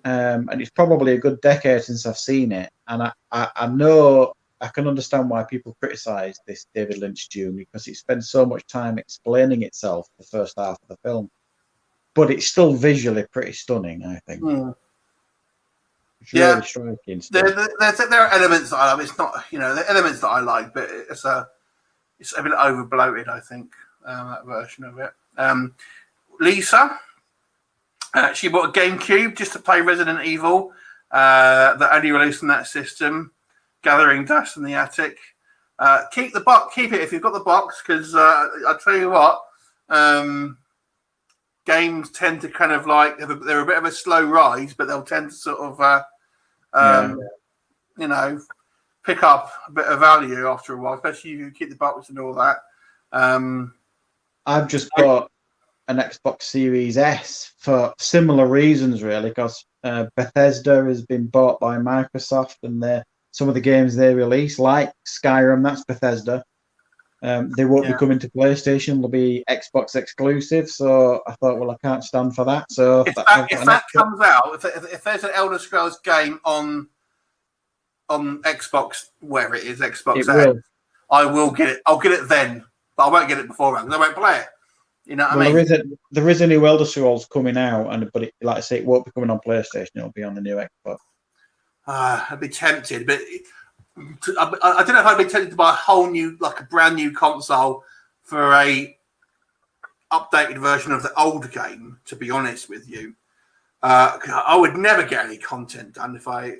and it's probably a good decade since I've seen it. And I know I can understand why people criticise this David Lynch Dune, because it spends so much time explaining itself the first half of the film, but it's still visually pretty stunning, I think. It's really striking stuff. There are elements that I love. It's not, there are elements that I like, but it's a bit over bloated, I think, that version of it. Lisa, she bought a GameCube just to play Resident Evil, that only released on that system, gathering dust in the attic. Keep the box, keep it if you've got the box, because I'll tell you what, games tend to kind of like, they're a bit of a slow rise, but they'll tend to sort of, pick up a bit of value after a while, especially if you keep the box and all that. I've just got an Xbox Series S for similar reasons, really, because Bethesda has been bought by Microsoft, and some of the games they release, like Skyrim, that's Bethesda. They won't be coming to PlayStation; they'll be Xbox exclusive. So I thought, well, I can't stand for that. So if that comes out, if there's an Elder Scrolls game on Xbox, wherever it is, Xbox X, I will get it. I'll get it then, but I won't get it beforehand because I won't play it. You know what I mean? There is a new Elder Scrolls coming out, but like I say, it won't be coming on PlayStation. It'll be on the new Xbox. I'd be tempted, but I don't know if I'd be tempted to buy a brand new console for a updated version of the old game. To be honest with you, I would never get any content done if I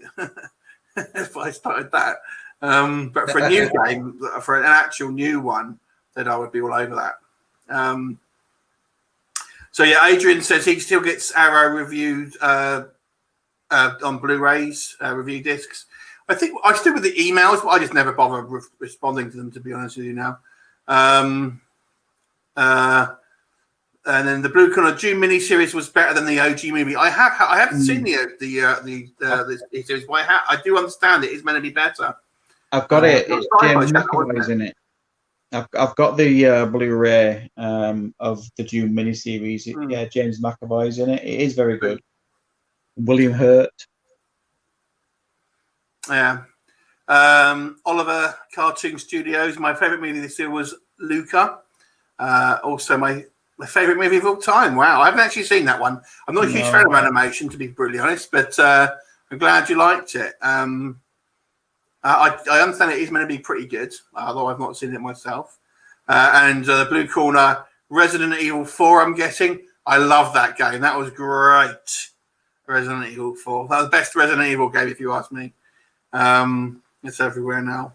if I started that. But for a new game, for an actual new one, then I would be all over that. So yeah, Adrian says he still gets Arrow reviewed on Blu-rays, review discs. I think I still with the emails, but I just never bother responding to them, to be honest with you now. And then the Blue Corner June miniseries was better than the OG movie. I haven't seen the series, but I do understand it is meant to be better. I've got it. It's James McAvoy's in it. I've got the Blu-ray of the June miniseries. Yeah, James McAvoy's in it. It is very good. William Hurt. Yeah. Oliver Cartoon Studios. My favourite movie this year was Luca. Also my favourite movie of all time. Wow, I haven't actually seen that one. I'm not a huge fan of animation, to be brutally honest, but I'm glad you liked it. I understand it is meant to be pretty good, although I've not seen it myself. And the Blue Corner, Resident Evil 4, I'm guessing. I love that game. That was great. Resident Evil 4. That was the best Resident Evil game, if you ask me. It's everywhere now.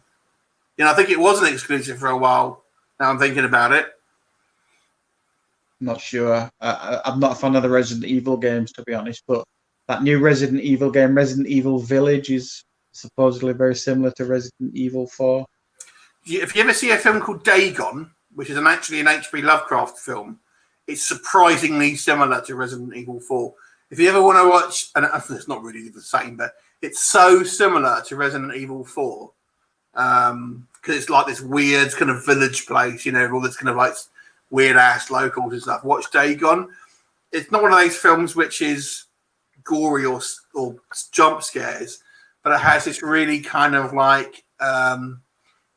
I think it was an exclusive for a while. Now I'm thinking about it. Not sure. I'm not a fan of the Resident Evil games, to be honest, but that new Resident Evil game, Resident Evil Village, is supposedly very similar to Resident Evil 4. If you ever see a film called Dagon, which is actually an H.P. Lovecraft film, it's surprisingly similar to Resident Evil 4. If you ever want to watch, and it's not really the same, but it's so similar to Resident Evil 4 because it's like this weird kind of village place, all this kind of like weird ass locals and stuff. Watch Dagon. It's not one of those films which is gory or jump scares, but it has this really kind of like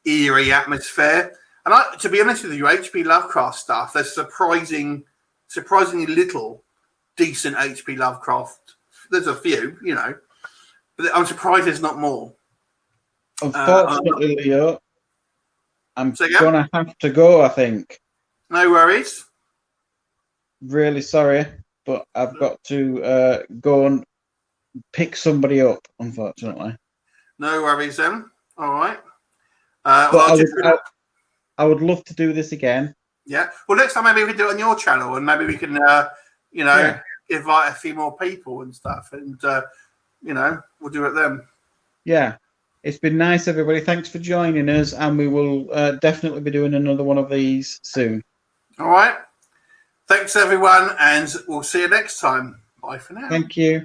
eerie atmosphere. And to be honest with you, H.P. Lovecraft stuff, there's surprisingly little decent H.P. Lovecraft. There's a few, but I'm surprised there's not more. Unfortunately, Leo, I'm going to have to go, I think. No worries. Really sorry, but I've got to go and pick somebody up, unfortunately. No worries then. All right. I would love to do this again. Yeah. Well, next time maybe we can do it on your channel, and maybe we can, invite a few more people and stuff, and we'll do it then. Yeah. It's been nice, everybody. Thanks for joining us, and we will definitely be doing another one of these soon. All right. Thanks, everyone, and we'll see you next time. Bye for now. Thank you.